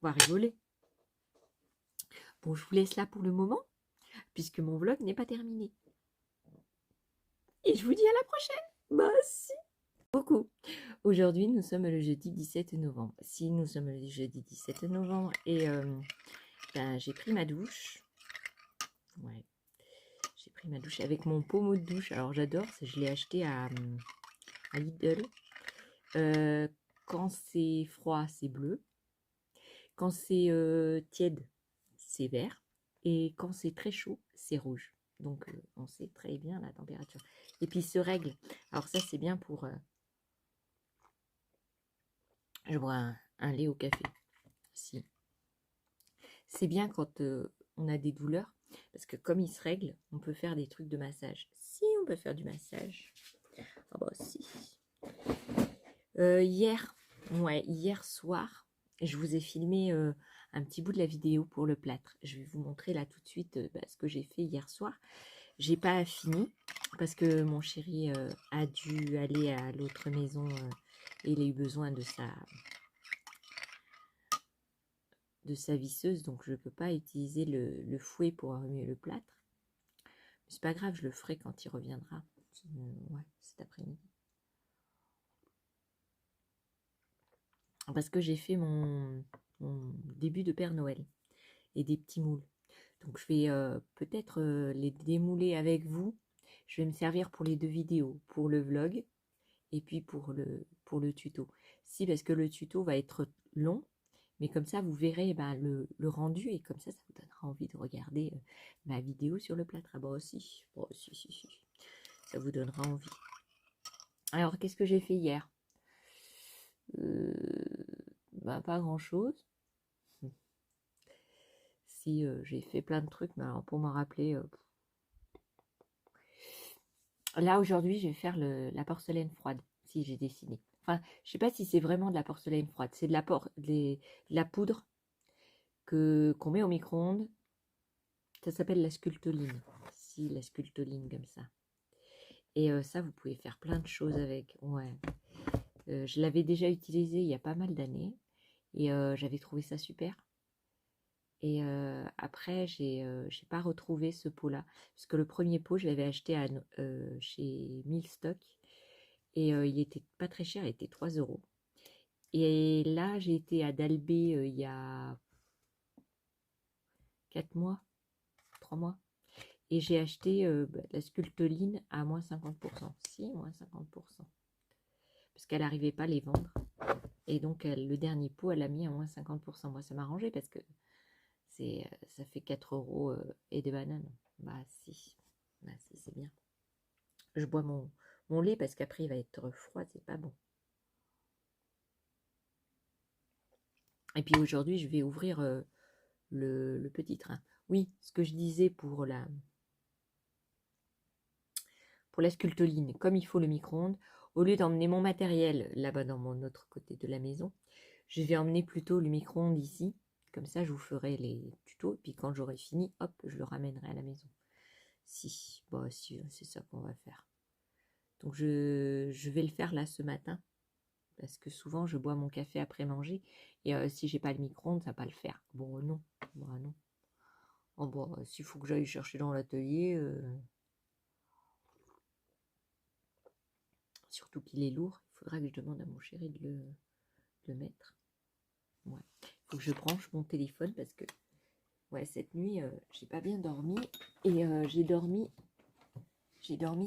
on va rigoler. Bon, je vous laisse là pour le moment, puisque mon vlog n'est pas terminé. Et je vous dis à la prochaine. Bah si. Beaucoup. Aujourd'hui, nous sommes le jeudi 17 novembre. Si nous sommes le jeudi 17 novembre et j'ai pris ma douche. Ouais. J'ai pris ma douche avec mon pommeau de douche. Alors j'adore, je l'ai acheté à Lidl. Quand c'est froid, c'est bleu. Quand c'est tiède, c'est vert. Et quand c'est très chaud, c'est rouge. Donc on sait très bien la température. Et puis il se règle. Alors ça, c'est bien pour... je bois un lait au café. Si. C'est bien quand on a des douleurs. Parce que comme il se règle, on peut faire des trucs de massage. Si, on peut faire du massage. Ah bah si. Hier soir, je vous ai filmé un petit bout de la vidéo pour le plâtre. Je vais vous montrer là tout de suite ce que j'ai fait hier soir. J'ai pas fini parce que mon chéri a dû aller à l'autre maison et il a eu besoin de sa visseuse, donc je ne peux pas utiliser le fouet pour remuer le plâtre. Mais c'est pas grave, je le ferai quand il reviendra. Ouais, cet après-midi. Parce que j'ai fait mon début de Père Noël et des petits moules. Donc je vais peut-être les démouler avec vous. Je vais me servir pour les deux vidéos, pour le vlog et puis pour le tuto. Si, parce que le tuto va être long, mais comme ça vous verrez le rendu et comme ça vous donnera envie de regarder ma vidéo sur le plâtre. Ah bah aussi, si. Ça vous donnera envie. Alors qu'est-ce que j'ai fait hier? Pas grand chose. Si j'ai fait plein de trucs, mais alors pour m'en rappeler, là aujourd'hui je vais faire la porcelaine froide. Si j'ai dessiné. Enfin, je sais pas si c'est vraiment de la porcelaine froide. C'est de la poudre qu'on met au micro-ondes. Ça s'appelle la sculptoline. Si, la sculptoline comme ça. Et ça, vous pouvez faire plein de choses avec. Ouais. Je l'avais déjà utilisé il y a pas mal d'années. Et j'avais trouvé ça super. Et après, j'ai pas retrouvé ce pot-là. Parce que le premier pot, je l'avais acheté chez Milstock. Et il était pas très cher, il était 3 euros. Et là, j'ai été à Dalbé il y a 4 mois, 3 mois. Et j'ai acheté la sculptoline à moins 50%. Si, moins 50%. Parce qu'elle n'arrivait pas à les vendre. Et donc, le dernier pot, elle a mis à moins 50%. Moi, ça m'a arrangé parce que ça fait 4 euros et des bananes. Bah si, c'est bien. Je bois mon lait parce qu'après, il va être froid, c'est pas bon. Et puis aujourd'hui, je vais ouvrir le petit train. Oui, ce que je disais pour la sculptoline, comme il faut le micro-ondes, au lieu d'emmener mon matériel là-bas dans mon autre côté de la maison, je vais emmener plutôt le micro-ondes ici. Comme ça, je vous ferai les tutos. Et puis quand j'aurai fini, hop, je le ramènerai à la maison. Si, bon, si, c'est ça qu'on va faire. Donc je vais le faire là ce matin. Parce que souvent, je bois mon café après manger. Et si j'ai pas le micro-ondes, ça va pas le faire. Bon, non. Bon, non. Oh, bon, s'il faut que j'aille chercher dans l'atelier... Surtout qu'il est lourd, il faudra que je demande à mon chéri de le mettre. Ouais. Il faut que je branche mon téléphone parce que ouais, cette nuit, j'ai pas bien dormi. Et j'ai dormi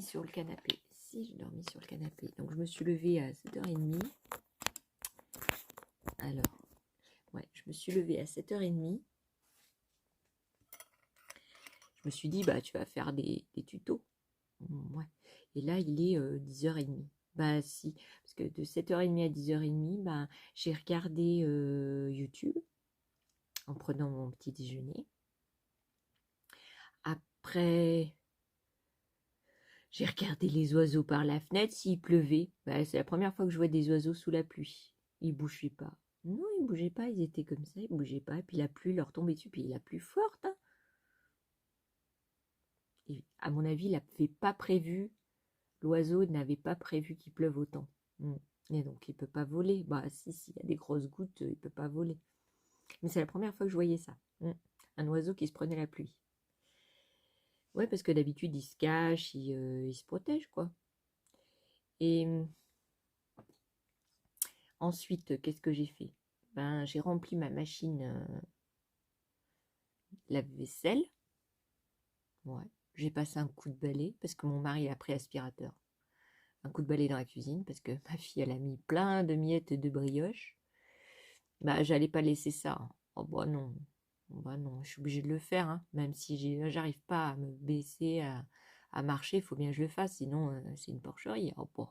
sur le canapé. Si, j'ai dormi sur le canapé. Donc je me suis levée à 7h30. Alors, ouais, je me suis levée à 7h30. Je me suis dit, bah tu vas faire des tutos. Ouais. Et là, il est 10h30. Bah si, parce que de 7h30 à 10h30, bah, j'ai regardé YouTube en prenant mon petit déjeuner. Après, j'ai regardé les oiseaux par la fenêtre s'il pleuvait. Bah, c'est la première fois que je vois des oiseaux sous la pluie. Ils bougeaient pas. Non, ils bougeaient pas, ils étaient comme ça, ils bougeaient pas. Et puis la pluie leur tombait dessus, puis la pluie forte. Hein. Et à mon avis, il n'avait pas prévu, l'oiseau n'avait pas prévu qu'il pleuve autant. Et donc, il peut pas voler. Bah si, il y a des grosses gouttes, il peut pas voler. Mais c'est la première fois que je voyais ça. Un oiseau qui se prenait la pluie. Ouais, parce que d'habitude, il se cache, il se protège, quoi. Et ensuite, qu'est-ce que j'ai fait? Ben, j'ai rempli ma machine lave-vaisselle. Ouais. J'ai passé un coup de balai parce que mon mari a pris aspirateur. Un coup de balai dans la cuisine parce que ma fille, elle a mis plein de miettes de brioche. Bah, j'allais pas laisser ça. Hein. Oh, bah non. Bah non, je suis obligée de le faire. Hein. Même si j'arrive pas à me baisser, à marcher, il faut bien que je le fasse. Sinon, c'est une porcherie. Oh, bon.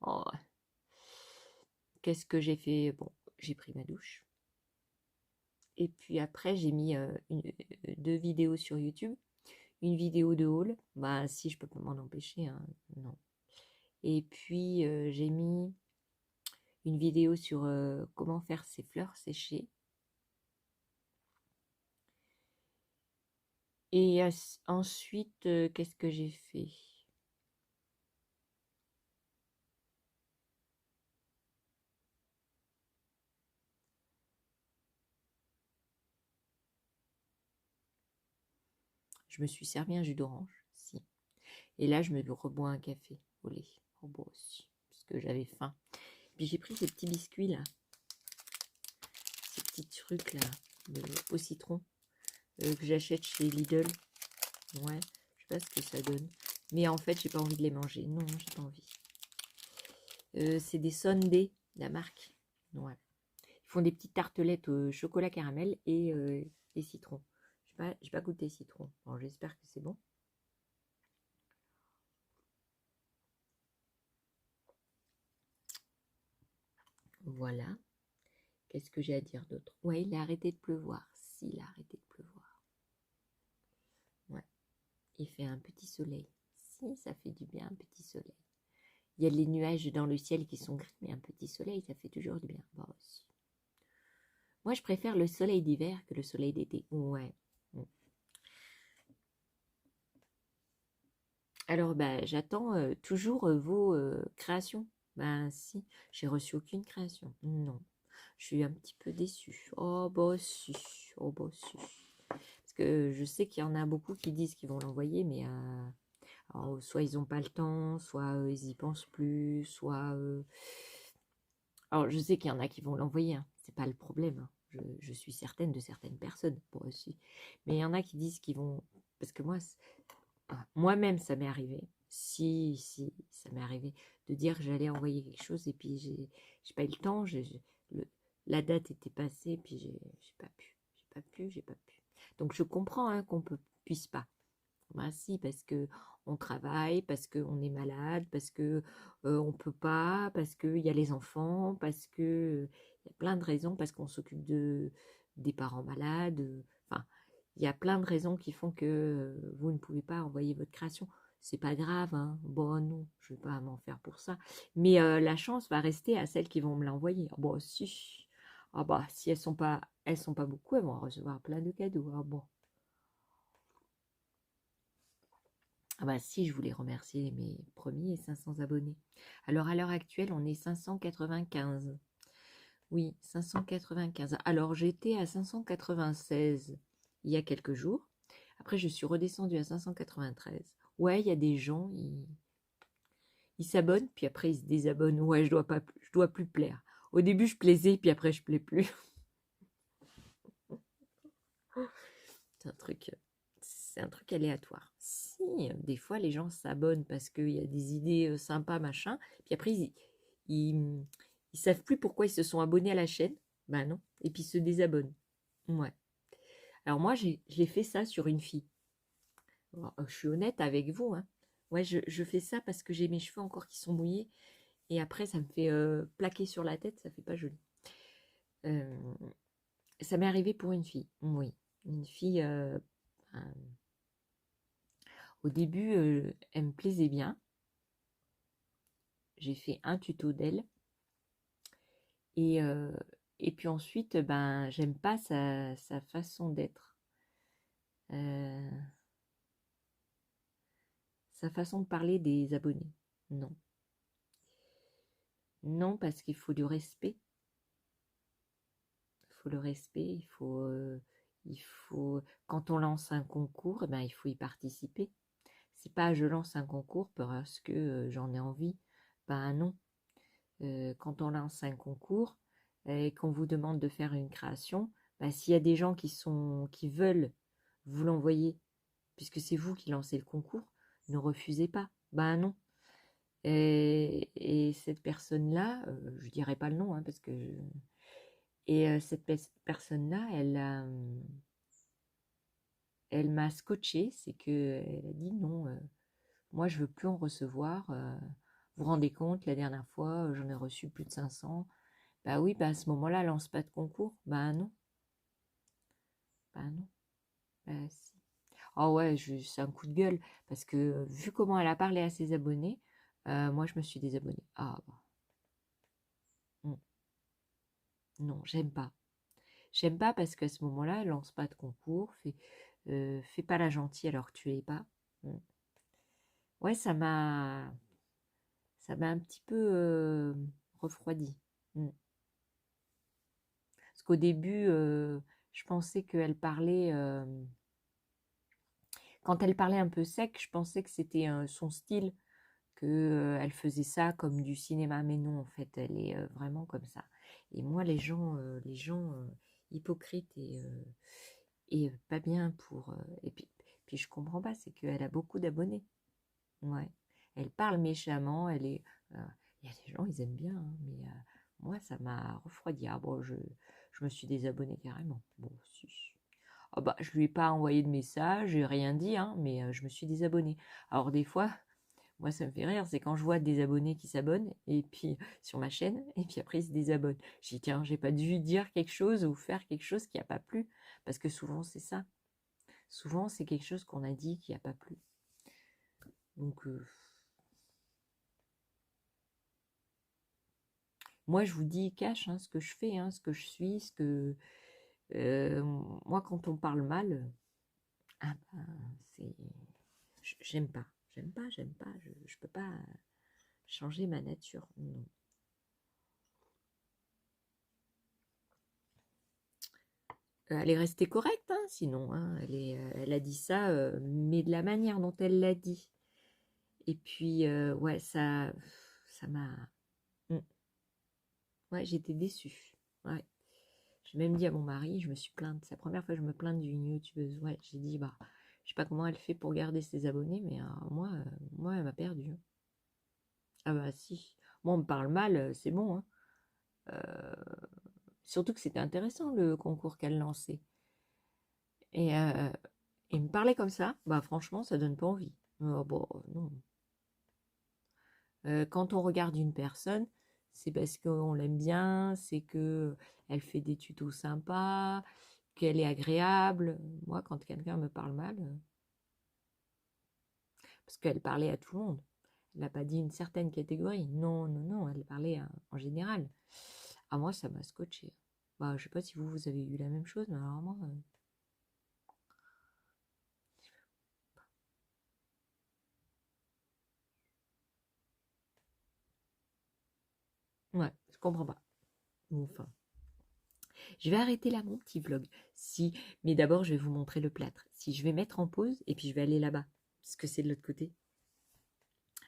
Oh. Qu'est-ce que j'ai fait? Bon, j'ai pris ma douche. Et puis après, j'ai mis 2 vidéos sur YouTube. Une vidéo de haul. Bah si, je peux pas m'en empêcher. Hein. Non. Et puis, j'ai mis une vidéo sur comment faire ses fleurs séchées. Et ensuite, qu'est-ce que j'ai fait? Je me suis servi un jus d'orange. Si. Et là, je me rebois un café au lait. Oh, bon aussi, parce que j'avais faim. Puis j'ai pris ces petits biscuits là. Ces petits trucs là, au citron, que j'achète chez Lidl. Ouais, je sais pas ce que ça donne. Mais en fait, j'ai pas envie de les manger. Non, j'ai pas envie. C'est des Sundae, la marque. Ouais. Ils font des petites tartelettes au chocolat caramel et citron. J'ai pas goûté citron. Bon, j'espère que c'est bon. Voilà. Qu'est-ce que j'ai à dire d'autre? Ouais, il a arrêté de pleuvoir. Si, il a arrêté de pleuvoir. Ouais. Il fait un petit soleil. Si, ça fait du bien, un petit soleil. il y a les nuages dans le ciel qui sont gris, mais un petit soleil, ça fait toujours du bien. Bon, aussi. Moi, je préfère le soleil d'hiver que le soleil d'été. Ouais. Alors, bah, j'attends toujours vos créations. Ben si, j'ai reçu aucune création. Non, je suis un petit peu déçue. Oh bah si, oh bah si. Parce que je sais qu'il y en a beaucoup qui disent qu'ils vont l'envoyer, mais alors, soit ils n'ont pas le temps, soit ils y pensent plus, soit... Alors, je sais qu'il y en a qui vont l'envoyer, hein. C'est pas le problème, hein. Je suis certaine de certaines personnes, moi aussi. Mais il y en a qui disent qu'ils vont... Parce que moi-même, ça m'est arrivé. Si, ça m'est arrivé de dire que j'allais envoyer quelque chose et puis j'ai pas eu le temps. Le- la date était passée et puis j'ai pas pu. J'ai pas pu. Donc je comprends hein, qu'on puisse pas. Bah si, parce que on travaille, parce qu'on est malade, parce que on peut pas, parce qu'il y a les enfants, parce que il y a plein de raisons, parce qu'on s'occupe des parents malades. Enfin, il y a plein de raisons qui font que vous ne pouvez pas envoyer votre création. C'est pas grave, hein. Bon, non, je vais pas m'en faire pour ça. Mais la chance va rester à celles qui vont me l'envoyer. Ah, bon, si. Ah bah, si elles sont pas beaucoup, elles vont recevoir plein de cadeaux. Ah bon. Ah bah si, je voulais remercier mes premiers 500 abonnés. Alors à l'heure actuelle, on est 595. Oui, 595. Alors j'étais à 596 il y a quelques jours. Après, je suis redescendue à 593. Ouais, il y a des gens, ils s'abonnent, puis après ils se désabonnent. Ouais, je dois plus plaire. Au début, je plaisais, puis après, je plais plus. C'est un truc aléatoire. Si, des fois, les gens s'abonnent parce qu'il y a des idées sympas, machin, puis après, ils, ils savent plus pourquoi ils se sont abonnés à la chaîne. Ben non. Et puis ils se désabonnent. Ouais. Alors moi, j'ai fait ça sur une fille. Alors, je suis honnête avec vous, hein. Ouais, je fais ça parce que j'ai mes cheveux encore qui sont mouillés. Et après, ça me fait plaquer sur la tête, ça fait pas joli. Euh, Ça m'est arrivé pour une fille. Oui. Une fille, un- au début, elle me plaisait bien. J'ai fait un tuto d'elle. Et, euh, et puis ensuite, ben, j'aime pas sa façon d'être. Euh, Sa façon de parler des abonnés. Non. Non, parce qu'il faut du respect. Il faut le respect, il faut, quand on lance un concours, eh ben, il faut y participer. C'est pas je lance un concours parce que j'en ai envie. Ben non. Quand on lance un concours et qu'on vous demande de faire une création, ben, s'il y a des gens qui veulent vous l'envoyer, puisque c'est vous qui lancez le concours, ne refusez pas. Ben non. Et cette personne-là, je dirais pas le nom, hein, parce que cette personne-là, elle m'a scotché, c'est que elle a dit non, moi je veux plus en recevoir. Vous vous rendez compte, la dernière fois, j'en ai reçu plus de 500. Bah oui, bah à ce moment-là, lance pas de concours. Bah non, bah non, bah si. Oh ouais, c'est un coup de gueule, parce que vu comment elle a parlé à ses abonnés, moi je me suis désabonnée. Ah bah, hmm, non, j'aime pas. J'aime pas parce qu'à ce moment-là, lance pas de concours, fais pas la gentille alors que tu l'es pas. Hmm. Ouais, ça m'a un petit peu refroidi. Hmm. Parce qu'au début, je pensais qu'elle parlait, quand elle parlait un peu sec, je pensais que c'était son style, que elle faisait ça comme du cinéma, mais non, en fait, elle est vraiment comme ça. Et moi, les gens hypocrites et pas bien pour. Et puis je comprends pas, c'est qu'elle a beaucoup d'abonnés. Ouais. Elle parle méchamment, euh, il y a des gens, ils aiment bien, hein, mais moi, ça m'a refroidi. Ah bon, je me suis désabonnée carrément. Bon, si. Ah bah, je lui ai pas envoyé de message, j'ai rien dit, hein, mais je me suis désabonnée. Alors des fois, moi, ça me fait rire, c'est quand je vois des abonnés qui s'abonnent, et puis sur ma chaîne, et puis après ils se désabonnent. Je dis, tiens, j'ai pas dû dire quelque chose ou faire quelque chose qui a pas plu, parce que souvent c'est ça. Souvent, c'est quelque chose qu'on a dit qui a pas plu. Donc, Moi, je vous dis cash ce que je fais, ce que je suis, ce que... moi, quand on parle mal, ah ben, c'est... J'aime pas. J'aime pas. Je peux pas changer ma nature. Non. Elle est restée correcte, sinon. Elle a dit ça, mais de la manière dont elle l'a dit. Et puis, ouais, ça m'a... Mm. Ouais, j'étais déçue. Ouais. J'ai même dit à mon mari, je me suis plainte. C'est la première fois que je me plains d'une youtubeuse. Ouais, j'ai dit, bah, je sais pas comment elle fait pour garder ses abonnés, mais moi, elle m'a perdu. Ah bah si. Moi, on me parle mal, c'est bon. Surtout que c'était intéressant le concours qu'elle lançait. Et il me parlait comme ça, bah franchement, ça donne pas envie. Bon, non. Quand on regarde une personne, c'est parce qu'on l'aime bien, c'est que elle fait des tutos sympas, qu'elle est agréable. Moi, quand quelqu'un me parle mal, parce qu'elle parlait à tout le monde. Elle n'a pas dit une certaine catégorie. Non, non, non, elle parlait en général. À moi, ça m'a scotché. Bah, je sais pas si vous avez eu la même chose, mais alors moi... ouais, je comprends pas. Enfin, je vais arrêter là mon petit vlog. Si, mais d'abord, je vais vous montrer le plâtre. Si, je vais mettre en pause et puis je vais aller là-bas, parce que c'est de l'autre côté.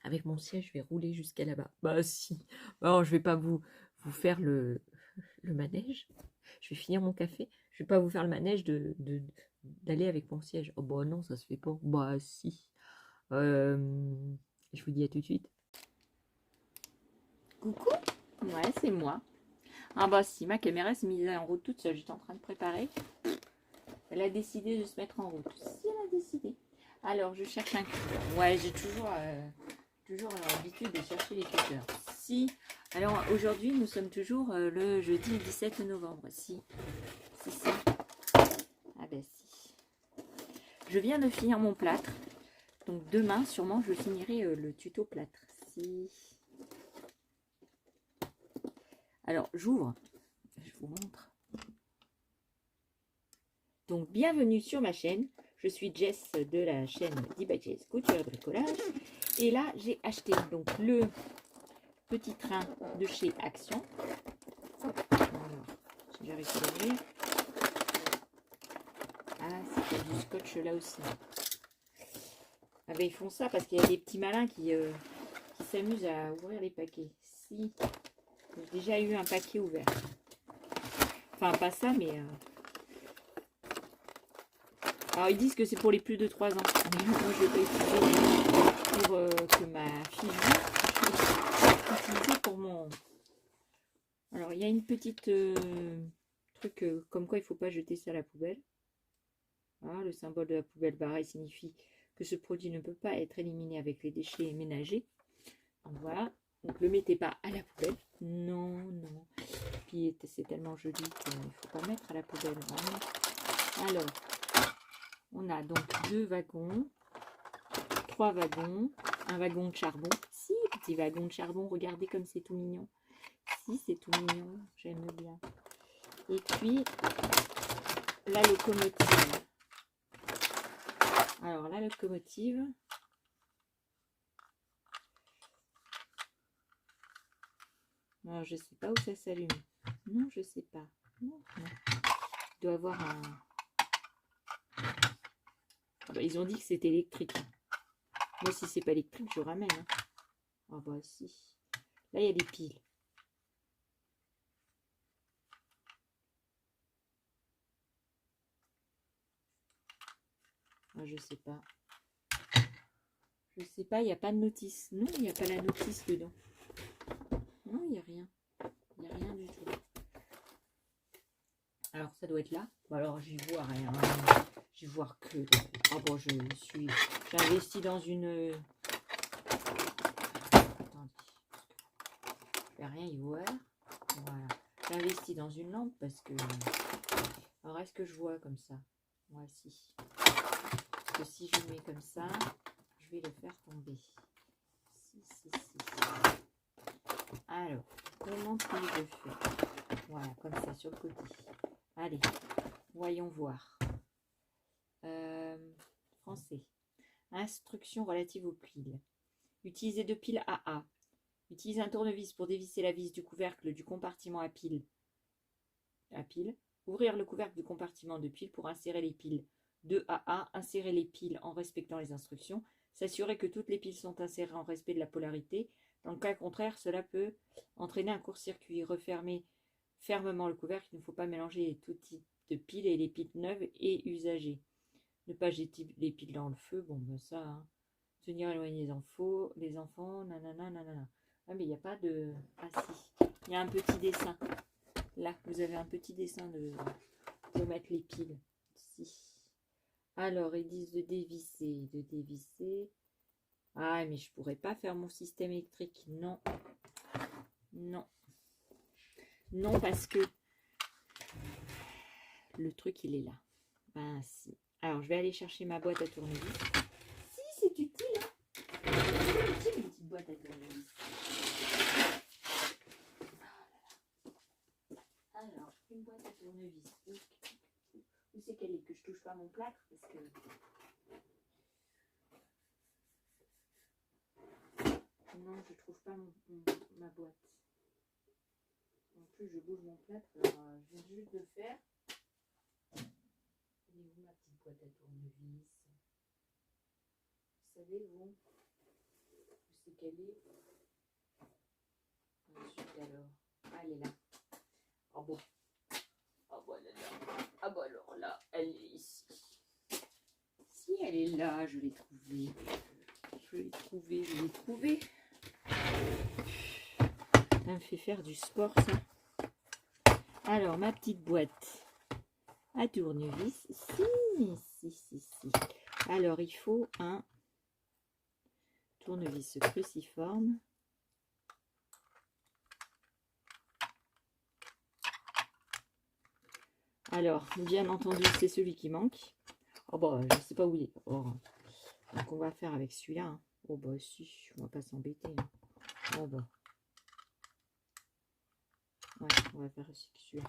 Avec mon siège, je vais rouler jusqu'à là-bas. Bah si. Alors, je vais pas vous faire le manège. Je vais finir mon café. Je vais pas vous faire le manège d'aller avec mon siège. Oh bah non, ça se fait pas. Bah si. Je vous dis à tout de suite. Coucou. Ouais, c'est moi. Ah bah si, ma caméra s'est mise en route toute seule. J'étais en train de préparer. Elle a décidé de se mettre en route. Si, elle a décidé. Alors, je cherche un cutter. Ouais, j'ai toujours l'habitude de chercher les cutters. Si. Alors, aujourd'hui, nous sommes toujours le jeudi 17 novembre. Si. Ah ben si. Je viens de finir mon plâtre. Donc, demain, sûrement, je finirai le tuto plâtre. Si. Alors, j'ouvre. Je vous montre. Donc, bienvenue sur ma chaîne. Je suis Jess de la chaîne Jess Couture et Bricolage. Et là, j'ai acheté donc le petit train de chez Action. Alors, si j'arrive à l'ouvrir. Ah, c'est du scotch là aussi. Ah ben, ils font ça parce qu'il y a des petits malins qui s'amusent à ouvrir les paquets. Si, j'ai déjà eu un paquet ouvert. Enfin, pas ça, mais... Alors, ils disent que c'est pour les plus de 3 ans. Mais moi, je vais pas utiliser pour que ma fille joue. Je vais utiliser pour mon... Alors, il y a une petite truc comme quoi il ne faut pas jeter ça à la poubelle. Ah, le symbole de la poubelle barrée signifie que ce produit ne peut pas être éliminé avec les déchets ménagers. Donc voilà, donc le mettez pas à la poubelle. Non, non. Puis c'est tellement joli qu'il ne faut pas mettre à la poubelle. Vraiment. Alors, on a donc 2 wagons, 3 wagons, un wagon de charbon. Si, petit wagon de charbon, regardez comme c'est tout mignon. Si, c'est tout mignon, j'aime bien. Et puis, la locomotive. Alors, la locomotive... Non, je sais pas où ça s'allume. Non, je sais pas. Non, non. Il doit avoir un... Ah bah, ils ont dit que c'était électrique. Moi, si c'est pas électrique, je ramène. Ah bah si. Là, il y a des piles. Ah, je sais pas. Je sais pas, il n'y a pas de notice. Non, il n'y a pas la notice dedans. Non, il n'y a rien. Il n'y a rien du tout. Alors, ça doit être là. Bon, alors, j'y vois rien. J'y vois que... Ah bon, j'ai investi dans une... Attendez. Il n'y a rien y voir. Voilà. J'ai investi dans une lampe parce que... Alors, est-ce que je vois comme ça? Moi, si. Parce que si je mets comme ça, je vais le faire tomber. Si. Alors, comment puis-je faire? Voilà, comme ça, sur le côté. Allez, voyons voir. Français. Instructions relatives aux piles. Utilisez 2 piles AA. Utilisez un tournevis pour dévisser la vis du couvercle du compartiment à pile. Ouvrir le couvercle du compartiment de pile pour insérer les piles 2AA. Insérer les piles en respectant les instructions. S'assurer que toutes les piles sont insérées en respect de la polarité. Dans le cas contraire, cela peut entraîner un court-circuit. Refermer fermement le couvercle. Il ne faut pas mélanger tout type de piles et les piles neuves et usagées. Ne pas jeter les piles dans le feu. Bon, ben ça, hein. Tenir éloigné les enfants, nanana, nanana. Ah, mais il n'y a pas de... Ah si, il y a un petit dessin. Là, vous avez un petit dessin pour mettre les piles. Si. Alors, ils disent de dévisser, de dévisser. Ah, mais je pourrais pas faire mon système électrique. Non. Non. Non, parce que le truc, il est là. Ben, si. Alors, je vais aller chercher ma boîte à tournevis. Si, c'est utile, hein. C'est utile, une petite boîte à tournevis. Alors, une boîte à tournevis. Où c'est qu'elle est? Que je touche pas mon plâtre parce que... Non, je trouve pas ma boîte. En plus, je bouge mon plâtre. Alors, je viens juste de faire. Elle est où ma petite boîte à tournevis? Vous savez, vous? Où c'est qu'elle est? Ensuite, alors. Ah, elle est là. Oh bon. Ah bah là. Ah bah alors là, elle est ici. Si elle est là, je l'ai trouvée. Je l'ai trouvée, je l'ai trouvée. Ça me fait faire du sport, ça. Alors, ma petite boîte à tournevis. Si. Alors, il faut un tournevis cruciforme. Alors, bien entendu, c'est celui qui manque. Oh bah, je ne sais pas où il est. Oh. Donc, on va faire avec celui-là. Hein. Oh bah, si, on va pas s'embêter. Hein. Oh bah. Ouais, on va faire aussi celui-là.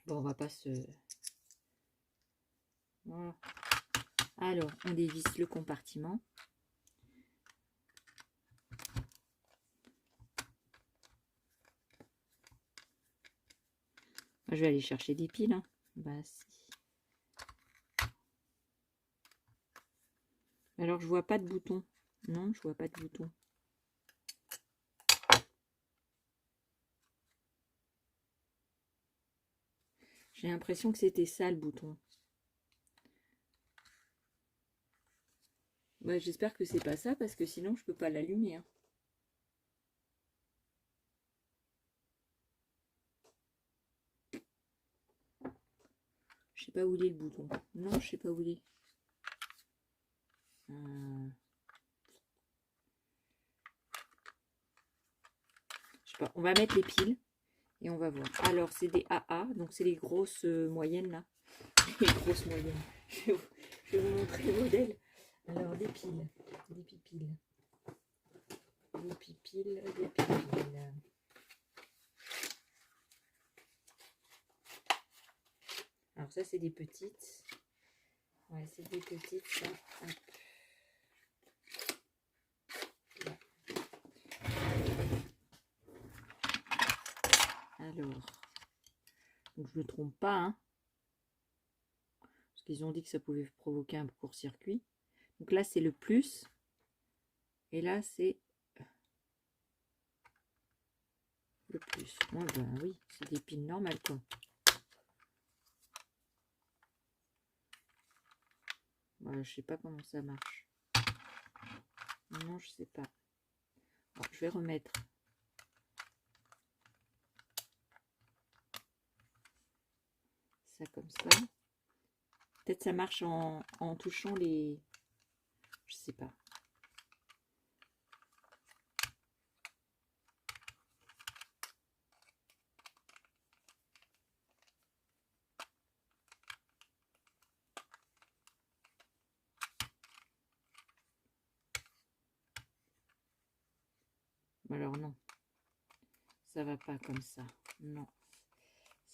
Bon, on va pas se... Voilà. Alors, on dévisse le compartiment. Je vais aller chercher des piles. Hein. Bah, si. Alors, je vois pas de bouton. Non, je vois pas de bouton. J'ai l'impression que c'était ça le bouton. Bah, j'espère que c'est pas ça parce que sinon je peux pas l'allumer. Hein. Je sais pas où il est le bouton. Non, je sais pas où il est. Je sais pas. On va mettre les piles et on va voir. Alors c'est des AA, donc c'est les grosses moyennes là. Les grosses moyennes. Je vais vous montrer le modèle. Alors des piles, des pipiles. Des pipiles, des pipiles. Alors ça c'est des petites. Ouais, c'est des petites ça. Hop. Là. Alors, donc je ne me trompe pas, hein. Parce qu'ils ont dit que ça pouvait provoquer un court-circuit. Donc là c'est le plus. Et là c'est le plus. Ouais, ben oui, c'est des piles normales quoi. Voilà, je sais pas comment ça marche. Non, je sais pas. Bon, je vais remettre. Ça comme ça. Peut-être ça marche en touchant les... Je sais pas. Alors non. ça va pas comme ça. Non.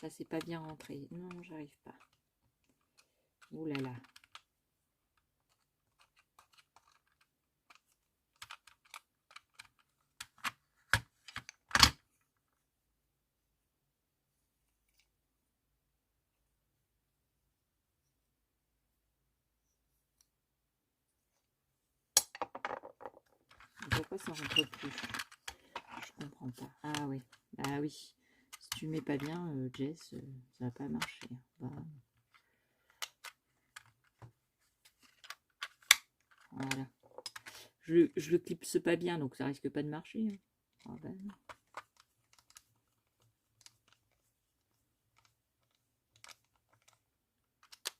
Ça, c'est pas bien rentré. Non, j'arrive pas. Ouh là là. Pourquoi ça rentre plus? Je comprends pas. Ah oui. Ah oui. Si tu mets pas bien, Jess, ça va pas marcher. Bah, voilà. Je le clipse pas bien, donc ça risque pas de marcher. Hein. Ah ben non.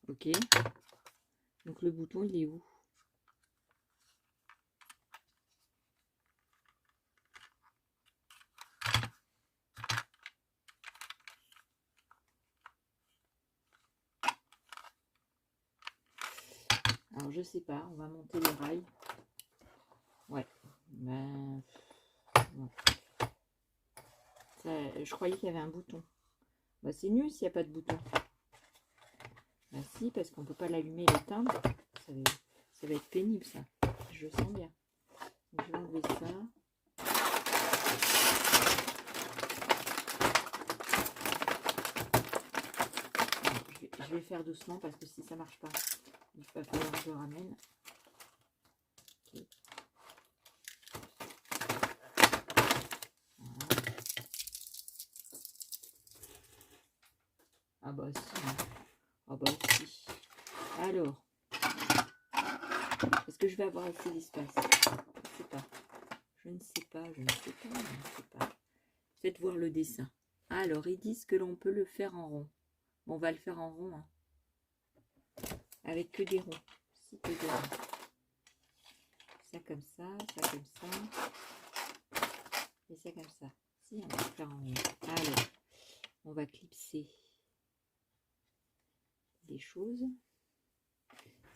Ok. Donc le bouton, il est où? Alors je sais pas, on va monter les rails. Ouais. Ben, ouais. Ça, je croyais qu'il y avait un bouton. Bah c'est nul s'il n'y a pas de bouton. Bah si, parce qu'on peut pas l'allumer et l'éteindre. Ça va être pénible ça. Je sens bien. Donc, je vais enlever ça. Je vais faire doucement parce que si ça marche pas, il va falloir que je le ramène. Okay. Voilà. Ah bah si. Ah bah si. Alors, est-ce que je vais avoir assez d'espace? Je ne sais pas. Je ne sais pas, je ne sais pas, je ne sais pas. Faites voir le dessin. Alors, ils disent que l'on peut le faire en rond. Bon, on va le faire en rond. Hein. Avec que des ronds. Si, que des ronds. Ça comme ça comme ça. Et ça comme ça. Si, on va le faire en rond. Alors, on va clipser des choses.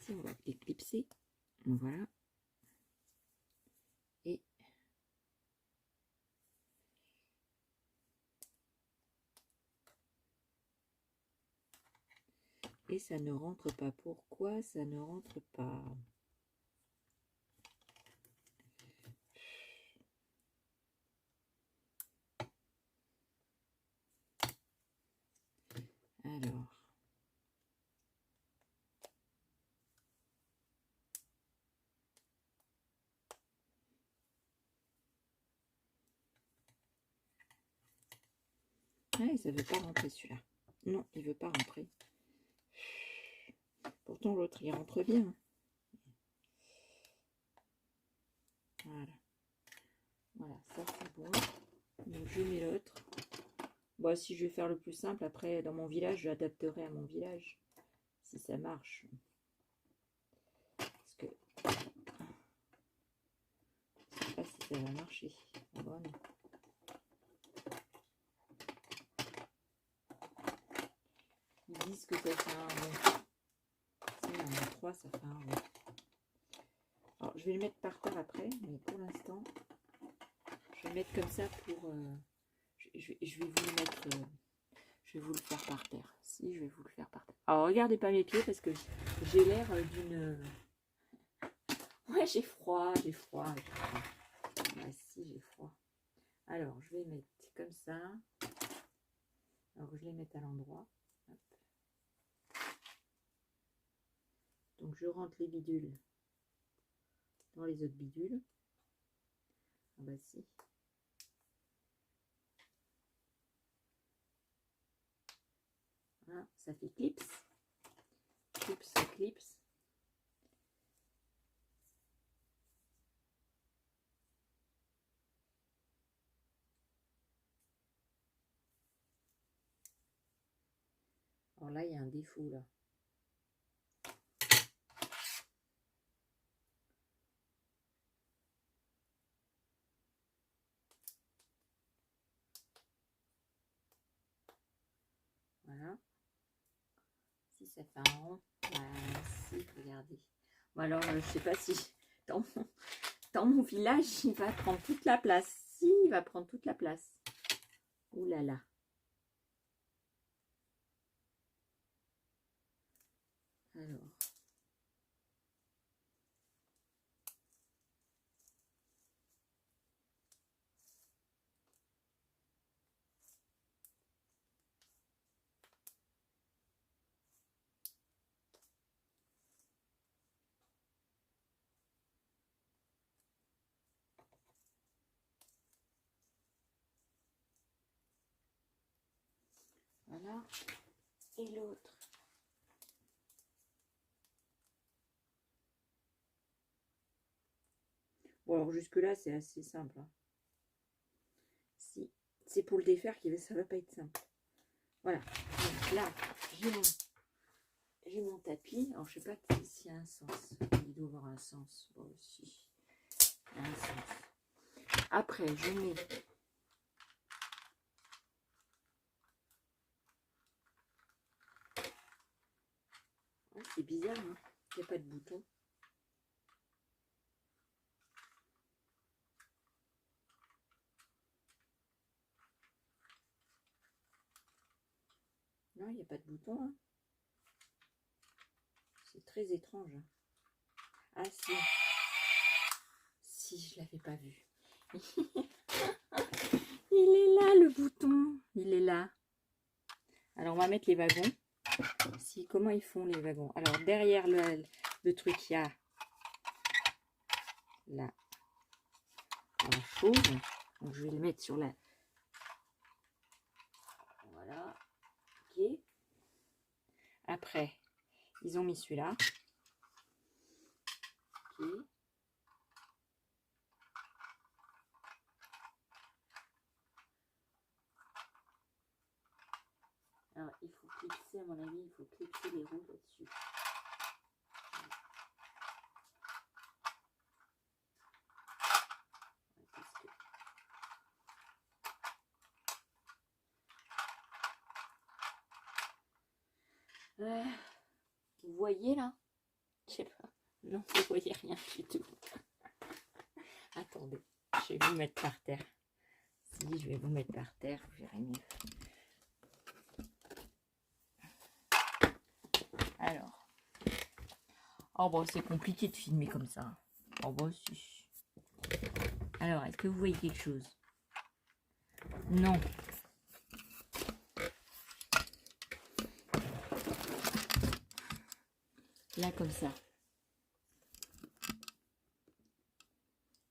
Si, on va les clipser. Voilà. Et ça ne rentre pas. Pourquoi ça ne rentre pas? Alors. Ah, ça ne veut pas rentrer celui-là. Non, il ne veut pas rentrer. Pourtant, l'autre, il rentre bien. Voilà. Voilà, ça c'est bon. Donc, je mets l'autre. Bon, si je vais faire le plus simple, après, dans mon village, j'adapterai à mon village. Si ça marche. Parce que... je ne sais pas si ça va marcher. Bon, non. Ils disent que ça fait un rond. Si on a 3, ça fait un rond. Alors, je vais le mettre par terre après, mais pour l'instant, je vais le mettre comme ça pour... je vais vous le mettre... je vais vous le faire par terre. Si, je vais vous le faire par terre. Alors, regardez pas mes pieds parce que j'ai l'air d'une... Ouais, j'ai froid, j'ai froid. Ah, si, j'ai froid. Alors, je vais mettre comme ça. Alors, je les mets à l'endroit. Donc, je rentre les bidules dans les autres bidules. Ah bah si. Voilà, ça fait clips. Clips, clips. Alors là, il y a un défaut là. Voilà. Si ça fait un rond, bah, si, regardez. Bon, alors, je sais pas si dans mon village, il va prendre toute la place. Si, il va prendre toute la place. Ouh là là. Alors. Voilà. Et l'autre. Bon, alors jusque-là, c'est assez simple. Hein. Si c'est pour le défaire, ça va pas être simple. Voilà. Donc là, j'ai mon tapis. Alors, je sais pas s'il y a un sens. Il doit avoir un sens. Bon, aussi. Il y a un sens. Après, je mets... Ouais, c'est bizarre, hein. Il n'y a pas de bouton. Non, il n'y a pas de bouton. Hein. C'est très étrange. Hein. Ah si. Si, je l'avais pas vu. Il est là, le bouton. Il est là. Alors, on va mettre les wagons. Si, comment ils font, les wagons? Alors, derrière le truc, il y a la chose. Donc, je vais le mettre sur la... Voilà. Ok. Après, ils ont mis celui-là. Ok. Alors, il faut clipser, à mon avis, il faut clipser les roues là-dessus. Vous voyez là? Je sais pas. Non, vous voyez rien du tout. Attendez, je vais vous mettre par terre. Si, je vais vous mettre par terre, vous verrez mieux. Alors. Oh bon, c'est compliqué de filmer comme ça. Oh bon, si. Alors, est-ce que vous voyez quelque chose? Non. Là, comme ça.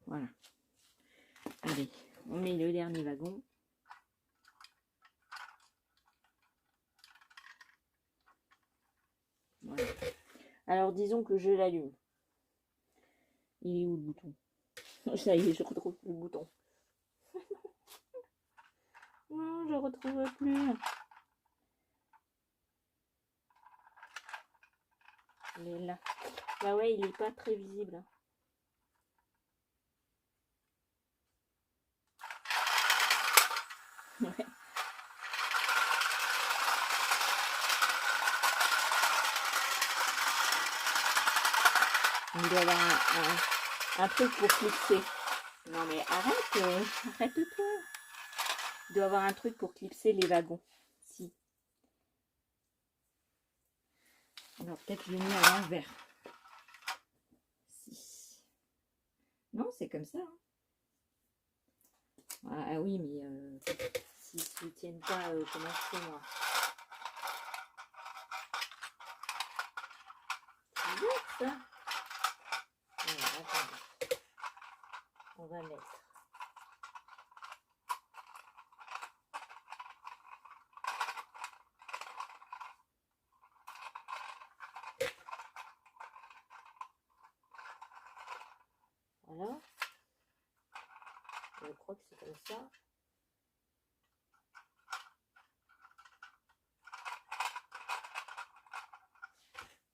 Voilà. Allez, on met le dernier wagon. Voilà. Alors, disons que je l'allume. Il est où le bouton? Ça y est, je retrouve plus le bouton. Non, je retrouve plus. Il est là. Bah ouais, il est pas très visible. Ouais. Il doit y avoir un truc pour clipser. Non mais arrête, arrête-toi. Il doit y avoir un truc pour clipser les wagons. Si. Alors peut-être je l'ai mis à l'envers. Si. Non, c'est comme ça. Hein. Ah oui, mais s'ils ne soutiennent pas, comment je fais moi? C'est bien ça. Alors, attendez. On va mettre. Voilà. Je crois que c'est comme ça.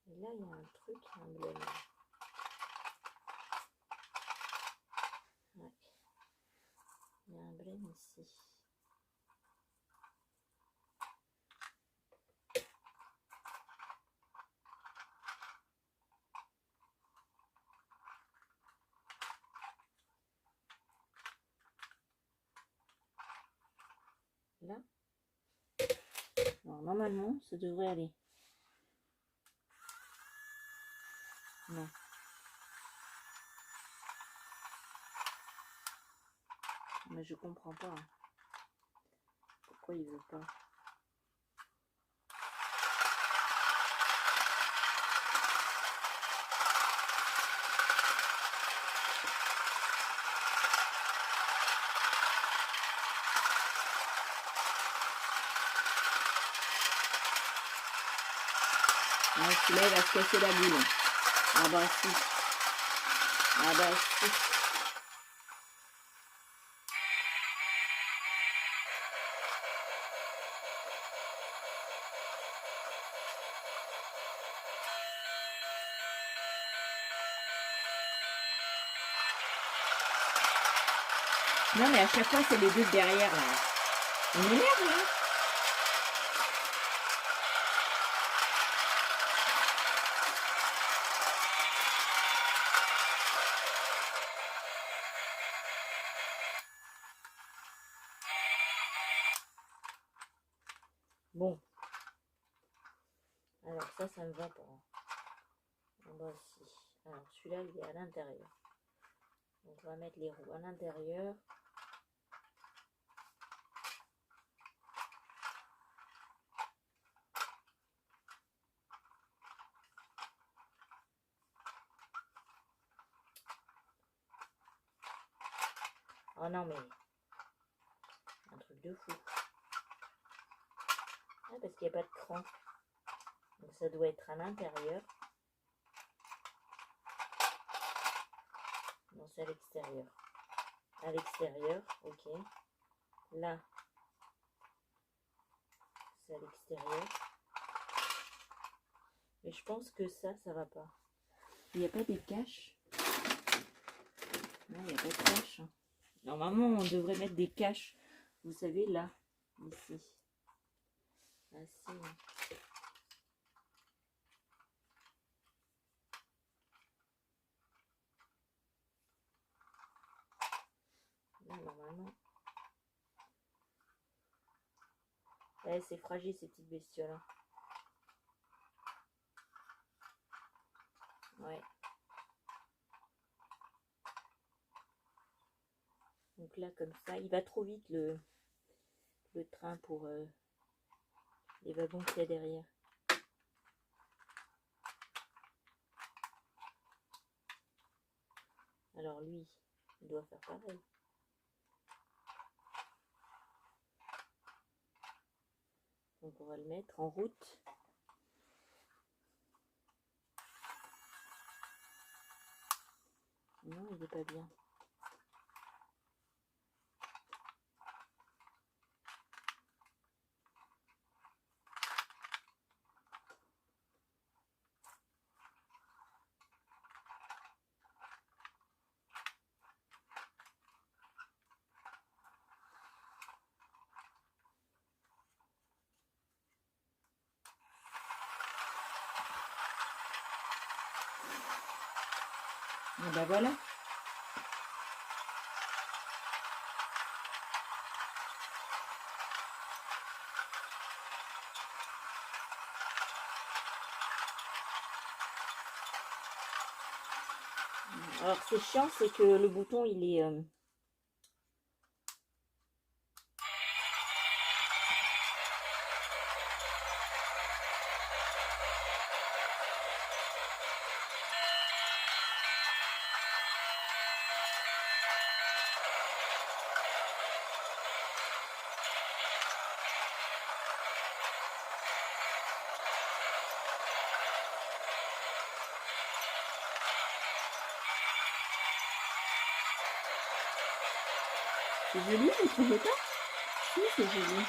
Et là, il y a un truc, un emblème. Ouais. Il y a un emblème ici. Là, Alors normalement, ça devrait aller. Non. Mais je comprends pas. Pourquoi il veut pas? Ah, celui-là, il va se casser la boule. Ah bah si. Ah bah si. Non mais à chaque fois c'est les deux derrière là. On m'énerve là. Bon. Alors ça me va pas. En bas aussi. Alors celui-là il est à l'intérieur. Donc on va mettre les roues à l'intérieur. Oh non mais un truc de fou. Ah, parce qu'il n'y a pas de cran. Donc ça doit être à l'intérieur. Non, c'est à l'extérieur. À l'extérieur, ok. Là, c'est à l'extérieur. Mais je pense que ça va pas. Il n'y a pas des caches? Non, il n'y a pas de cache. Normalement, on devrait mettre des caches. Vous savez, là, ici. Ah si. Là, normalement. Ouais, c'est fragile, ces petites bestioles. Hein. Ouais. Donc là, comme ça, il va trop vite le train pour les wagons qu'il y a derrière. Alors lui, il doit faire pareil. Donc on va le mettre en route. Non, il n'est pas bien. Et ben voilà. Alors c'est chiant, c'est que le bouton il est c'est joli, vous trouvez pas? Oui, c'est joli.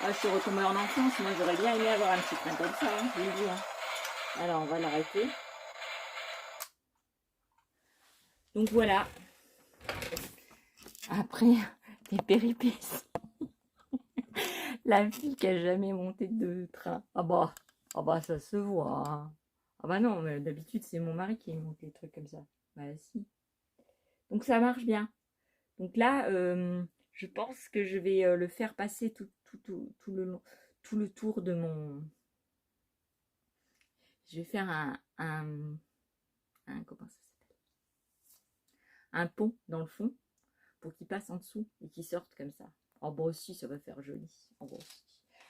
Ah, je suis retombée en enfance, moi j'aurais bien aimé avoir un petit train comme ça, hein, je vous le dis. Hein. Alors on va l'arrêter. Donc voilà. Après des péripéties. La fille qui a jamais monté de train. Ah bah ça se voit. Hein. Ah bah non, mais d'habitude c'est mon mari qui monte les trucs comme ça. Bah si. Donc ça marche bien. Donc là, je pense que je vais le faire passer tout le long, tout le tour de mon... Je vais faire comment ça s'appelle? Un pont dans le fond pour qu'il passe en dessous et qu'il sorte comme ça. En bas aussi, ça va faire joli. En bas aussi.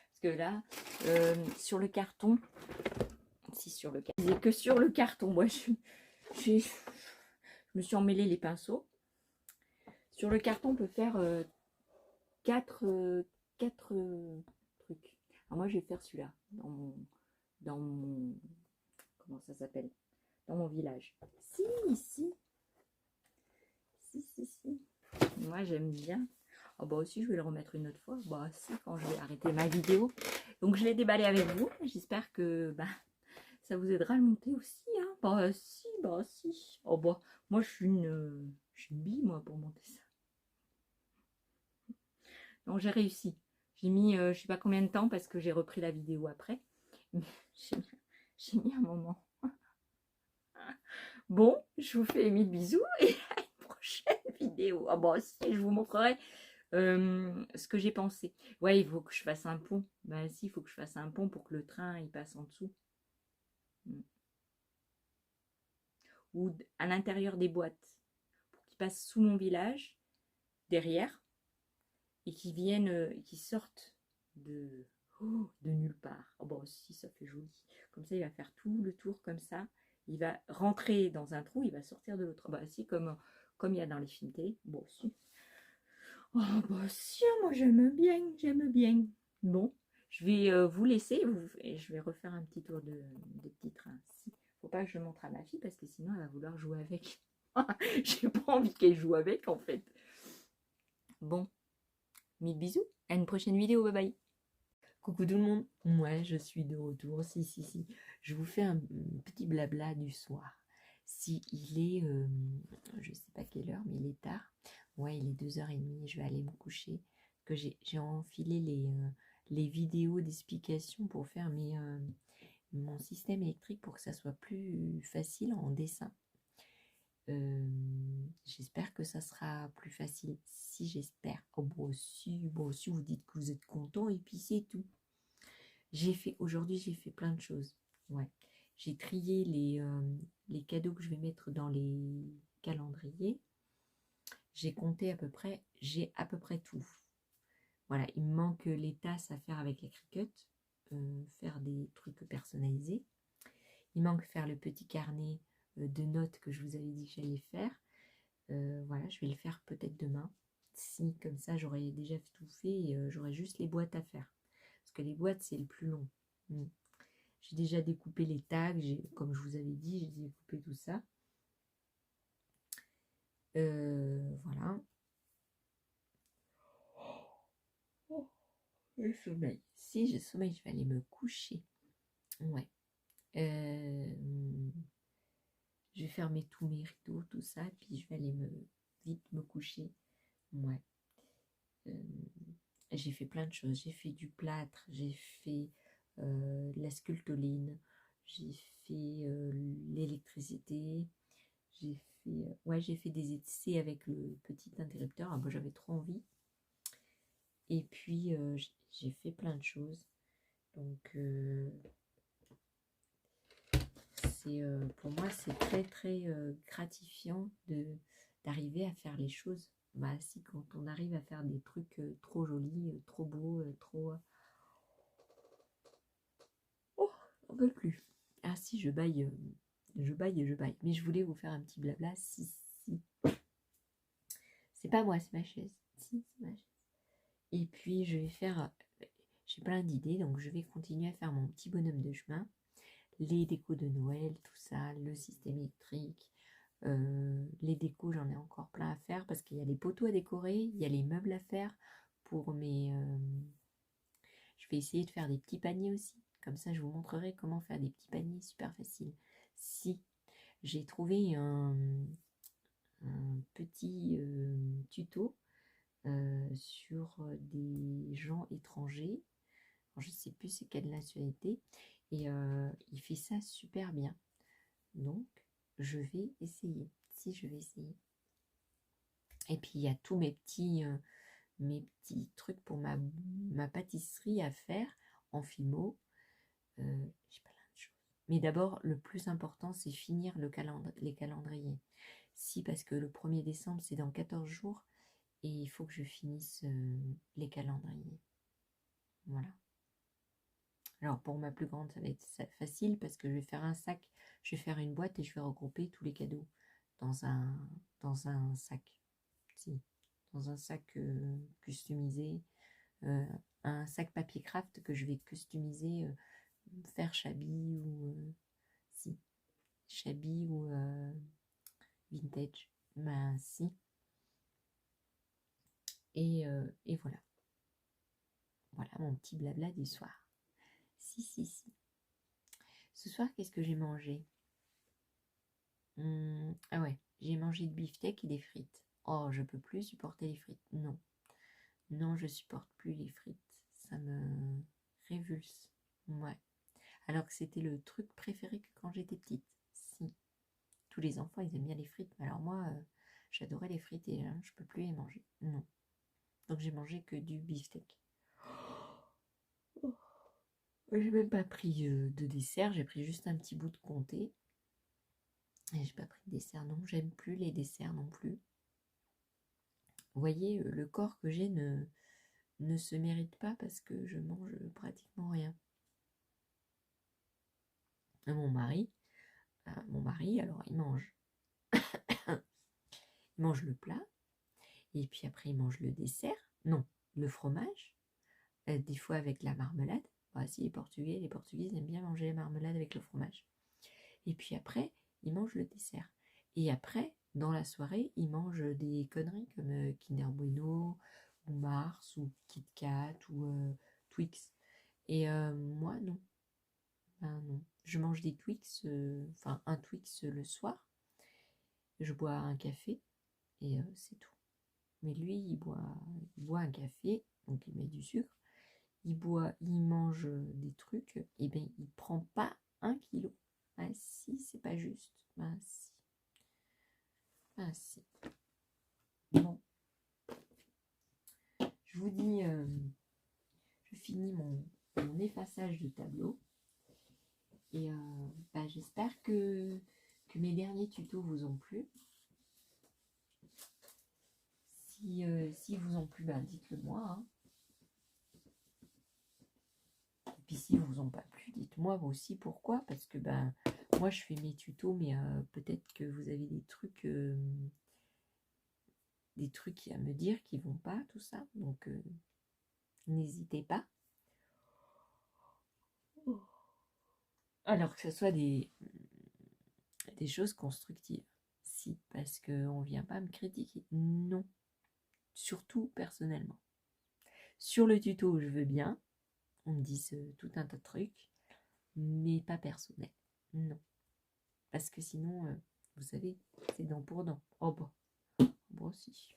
Parce que là, sur le carton, si sur le carton, que sur le carton, moi je me suis emmêlé les pinceaux. Sur le carton, on peut faire 4 trucs. Alors moi, je vais faire celui-là dans mon, comment ça s'appelle? Dans mon village. Si, si, si. Moi, j'aime bien. Oh, bah aussi, je vais le remettre une autre fois. Bah si, quand je vais arrêter ma vidéo. Donc, je l'ai déballé avec vous. J'espère que bah, ça vous aidera à le monter aussi. Hein. Bah si, bah si. Oh bah, moi, je suis une bille, moi, pour monter ça. Donc, j'ai réussi. J'ai mis, je sais pas combien de temps parce que j'ai repris la vidéo après. Mais j'ai mis un moment. Bon, je vous fais mille bisous et à une prochaine vidéo. Ah bon, si, je vous montrerai ce que j'ai pensé. Ouais, il faut que je fasse un pont. Ben si, il faut que je fasse un pont pour que le train il passe en dessous. Ou à l'intérieur des boîtes. Pour qu'il passe sous mon village, derrière, et qu'il vienne, qu'il sorte de nulle part. Oh bon, si, ça fait joli. Comme ça, il va faire tout le tour comme ça. Il va rentrer dans un trou, il va sortir de l'autre. Bah si, comme il y a dans les films télé. Bon, si. Oh bah si, moi j'aime bien, j'aime bien. Bon, je vais vous laisser et je vais refaire un petit tour de petit train. Si. Faut pas que je le montre à ma fille parce que sinon elle va vouloir jouer avec. J'ai pas envie qu'elle joue avec en fait. Bon, mille bisous, à une prochaine vidéo, bye bye. Coucou tout le monde, moi je suis de retour, si, je vous fais un petit blabla du soir. Si il est, je sais pas quelle heure, mais il est tard, ouais il est 2h30, je vais aller me coucher, que j'ai enfilé les vidéos d'explication pour faire mon système électrique pour que ça soit plus facile en dessin. J'espère que ça sera plus facile, si j'espère. Oh bon si vous dites que vous êtes content et puis c'est tout. Aujourd'hui j'ai fait plein de choses. Ouais. J'ai trié les cadeaux que je vais mettre dans les calendriers. J'ai à peu près tout. Voilà, il me manque les tasses à faire avec la Cricut, faire des trucs personnalisés. Il manque faire le petit carnet de notes que je vous avais dit que j'allais faire. Voilà, je vais le faire peut-être demain. Si, comme ça, j'aurai déjà tout fait et j'aurai juste les boîtes à faire. Parce que les boîtes, c'est le plus long. J'ai déjà découpé les tags, comme je vous avais dit, j'ai découpé tout ça. Voilà. Oh, le sommeil. Si j'ai sommeil, je vais aller me coucher. Ouais. Je vais fermer tous mes rideaux, tout ça, puis je vais aller vite me coucher. Ouais. J'ai fait plein de choses. J'ai fait du plâtre, j'ai fait de la sculptoline, j'ai fait l'électricité, j'ai fait des essais avec le petit interrupteur. Moi, j'avais trop envie. Et puis, j'ai fait plein de choses. Donc, pour moi, c'est très, très gratifiant d'arriver à faire les choses. Bah, si, quand on arrive à faire des trucs trop jolis, trop beaux, trop... Oh, on peut plus. Ah si, je baille et je baille. Mais je voulais vous faire un petit blabla. Si. C'est pas moi, c'est ma chaise. Si, c'est ma chaise. Et puis, j'ai plein d'idées, donc je vais continuer à faire mon petit bonhomme de chemin. Les décos de Noël, tout ça, le système électrique. Les décos, j'en ai encore plein à faire parce qu'il y a les poteaux à décorer, il y a les meubles à faire pour mes... Je vais essayer de faire des petits paniers aussi. Comme ça, je vous montrerai comment faire des petits paniers super faciles. Si j'ai trouvé un petit tuto sur des gens étrangers. Alors, je ne sais plus c'est quelle nationalité. Et il fait ça super bien. Donc, je vais essayer. Si, je vais essayer. Et puis, il y a tous mes petits trucs pour ma pâtisserie à faire en Fimo. J'ai plein de choses. Mais d'abord, le plus important, c'est finir les calendriers. Si, parce que le 1er décembre, c'est dans 14 jours. Et il faut que je finisse les calendriers. Voilà. Alors pour ma plus grande, ça va être facile parce que je vais faire un sac, je vais faire une boîte et je vais regrouper tous les cadeaux dans un sac. Si, dans un sac customisé, un sac papier craft que je vais customiser, faire shabby ou si, shabby ou vintage. Ben si. Et voilà. Voilà mon petit blabla du soir. Si. Ce soir, qu'est-ce que j'ai mangé? Ah ouais, j'ai mangé de beefsteak et des frites. Oh, je peux plus supporter les frites. Non. Non, je supporte plus les frites. Ça me révulse. Ouais. Alors que c'était le truc préféré que quand j'étais petite. Si. Tous les enfants, ils aiment bien les frites. Mais alors moi, j'adorais les frites et je peux plus les manger. Non. Donc j'ai mangé que du beefsteak. Oh. J'ai même pas pris de dessert. J'ai pris juste un petit bout de comté. Et j'ai pas pris de dessert. Non, j'aime plus les desserts non plus. Vous voyez, le corps que j'ai ne se mérite pas parce que je mange pratiquement rien. Mon mari, alors il mange. Il mange le plat, et puis après il mange le dessert. Non, le fromage, des fois avec la marmelade. Bah, si les Portugaises aiment bien manger la marmelade avec le fromage. Et puis après, il mange le dessert. Et après, dans la soirée, il mange des conneries comme Kinder Bueno, ou Mars, ou Kit Kat, ou Twix. Et moi, non. Ben non. Je mange des Twix, enfin un Twix le soir. Je bois un café et c'est tout. Mais lui, il boit un café, donc il met du sucre. Il mange des trucs, et bien il prend pas 1 kilo. Ah si, c'est pas juste. Ah si. Ah si. Bon. Je vous dis, je finis mon effaçage de tableau. Et j'espère que mes derniers tutos vous ont plu. Si vous ont plu, dites-le moi. Hein. Et puis si vous ont pas plu, dites-moi vous aussi pourquoi. Parce que moi je fais mes tutos, mais peut-être que vous avez des trucs à me dire qui vont pas, tout ça. Donc n'hésitez pas. Alors que ce soit des choses constructives. Si, parce qu'on ne vient pas me critiquer. Non. Surtout personnellement. Sur le tuto, je veux bien. On me dise tout un tas de trucs. Mais pas personnel. Non. Parce que sinon, vous savez, c'est dent pour dent. Oh bah. Bon si.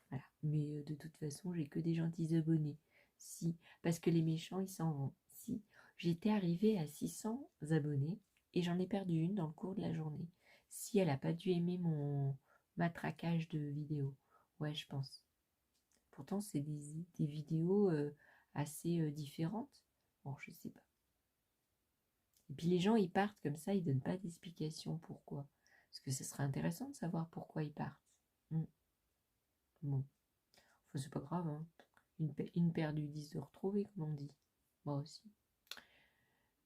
Voilà. Mais de toute façon, j'ai que des gentils abonnés. Si. Parce que les méchants, ils s'en vont. Si. J'étais arrivée à 600 abonnés et j'en ai perdu une dans le cours de la journée. Si elle n'a pas dû aimer mon matraquage de vidéos. Ouais, je pense. Pourtant, c'est des vidéos assez différentes. Bon, je sais pas. Et puis les gens, ils partent comme ça, ils donnent pas d'explication pourquoi. Parce que ce serait intéressant de savoir pourquoi ils partent. Bon, enfin, c'est pas grave, hein. Une perdue, 10 de retrouvée, comme on dit. Moi aussi.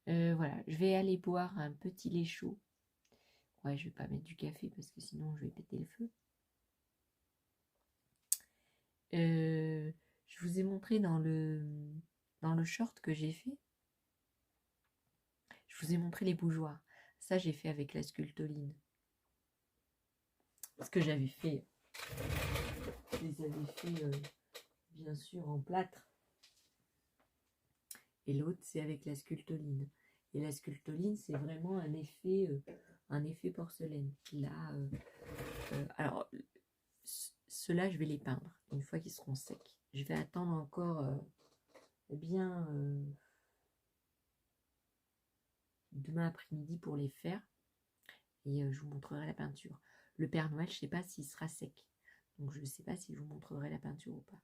Voilà, je vais aller boire un petit lait chaud. Ouais, je vais pas mettre du café parce que sinon je vais péter le feu. Je vous ai montré dans le short que j'ai fait. Je vous ai montré les bougeoirs. Ça, j'ai fait avec la sculptoline. Ce que j'avais fait, je les avais fait bien sûr en plâtre. Et l'autre, c'est avec la sculptoline. Et la sculptoline, c'est vraiment un effet porcelaine. Là, alors, ceux-là, je vais les peindre une fois qu'ils seront secs. Je vais attendre encore bien demain après-midi pour les faire. et je vous montrerai la peinture. Le Père Noël, je ne sais pas s'il sera sec, donc je ne sais pas si je vous montrerai la peinture ou pas.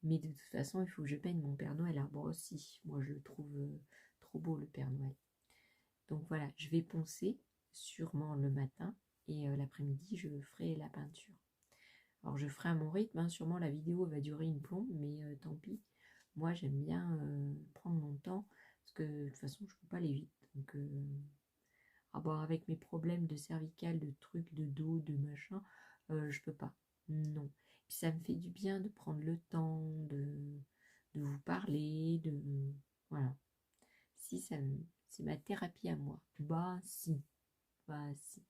Mais de toute façon, il faut que je peigne mon Père Noël arbre aussi. Moi, je le trouve trop beau, le Père Noël. Donc voilà, je vais poncer sûrement le matin et l'après-midi, je ferai la peinture. Alors, je ferai à mon rythme, hein. Sûrement la vidéo va durer une plombe, mais tant pis. Moi, j'aime bien prendre mon temps parce que de toute façon, je ne peux pas aller vite. Donc, avec mes problèmes de cervical, de trucs, de dos, de machin, je peux pas. Non. Puis ça me fait du bien de prendre le temps de vous parler, voilà. Si, c'est ma thérapie à moi. Bah si. Bah si.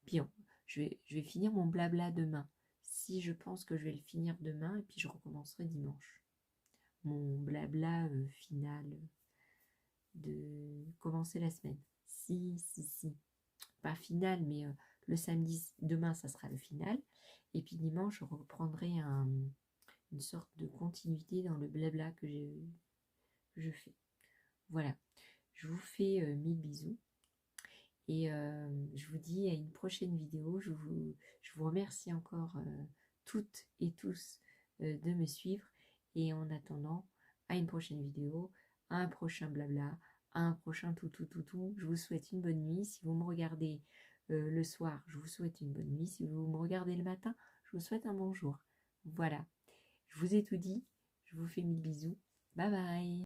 Puis je vais finir mon blabla demain. Si je pense que je vais le finir demain, et puis je recommencerai dimanche. Mon blabla final de commencer la semaine. Si. Pas final, mais le samedi, demain, ça sera le final. Et puis dimanche, je reprendrai une sorte de continuité dans le blabla que je fais. Voilà. Je vous fais 1000 bisous. Et je vous dis à une prochaine vidéo. Je vous remercie encore toutes et tous de me suivre. Et en attendant, à une prochaine vidéo, à un prochain blabla, à un prochain tout. Je vous souhaite une bonne nuit. Si vous me regardez le soir, je vous souhaite une bonne nuit. Si vous me regardez le matin, je vous souhaite un bon jour. Voilà. Je vous ai tout dit. Je vous fais 1000 bisous. Bye bye.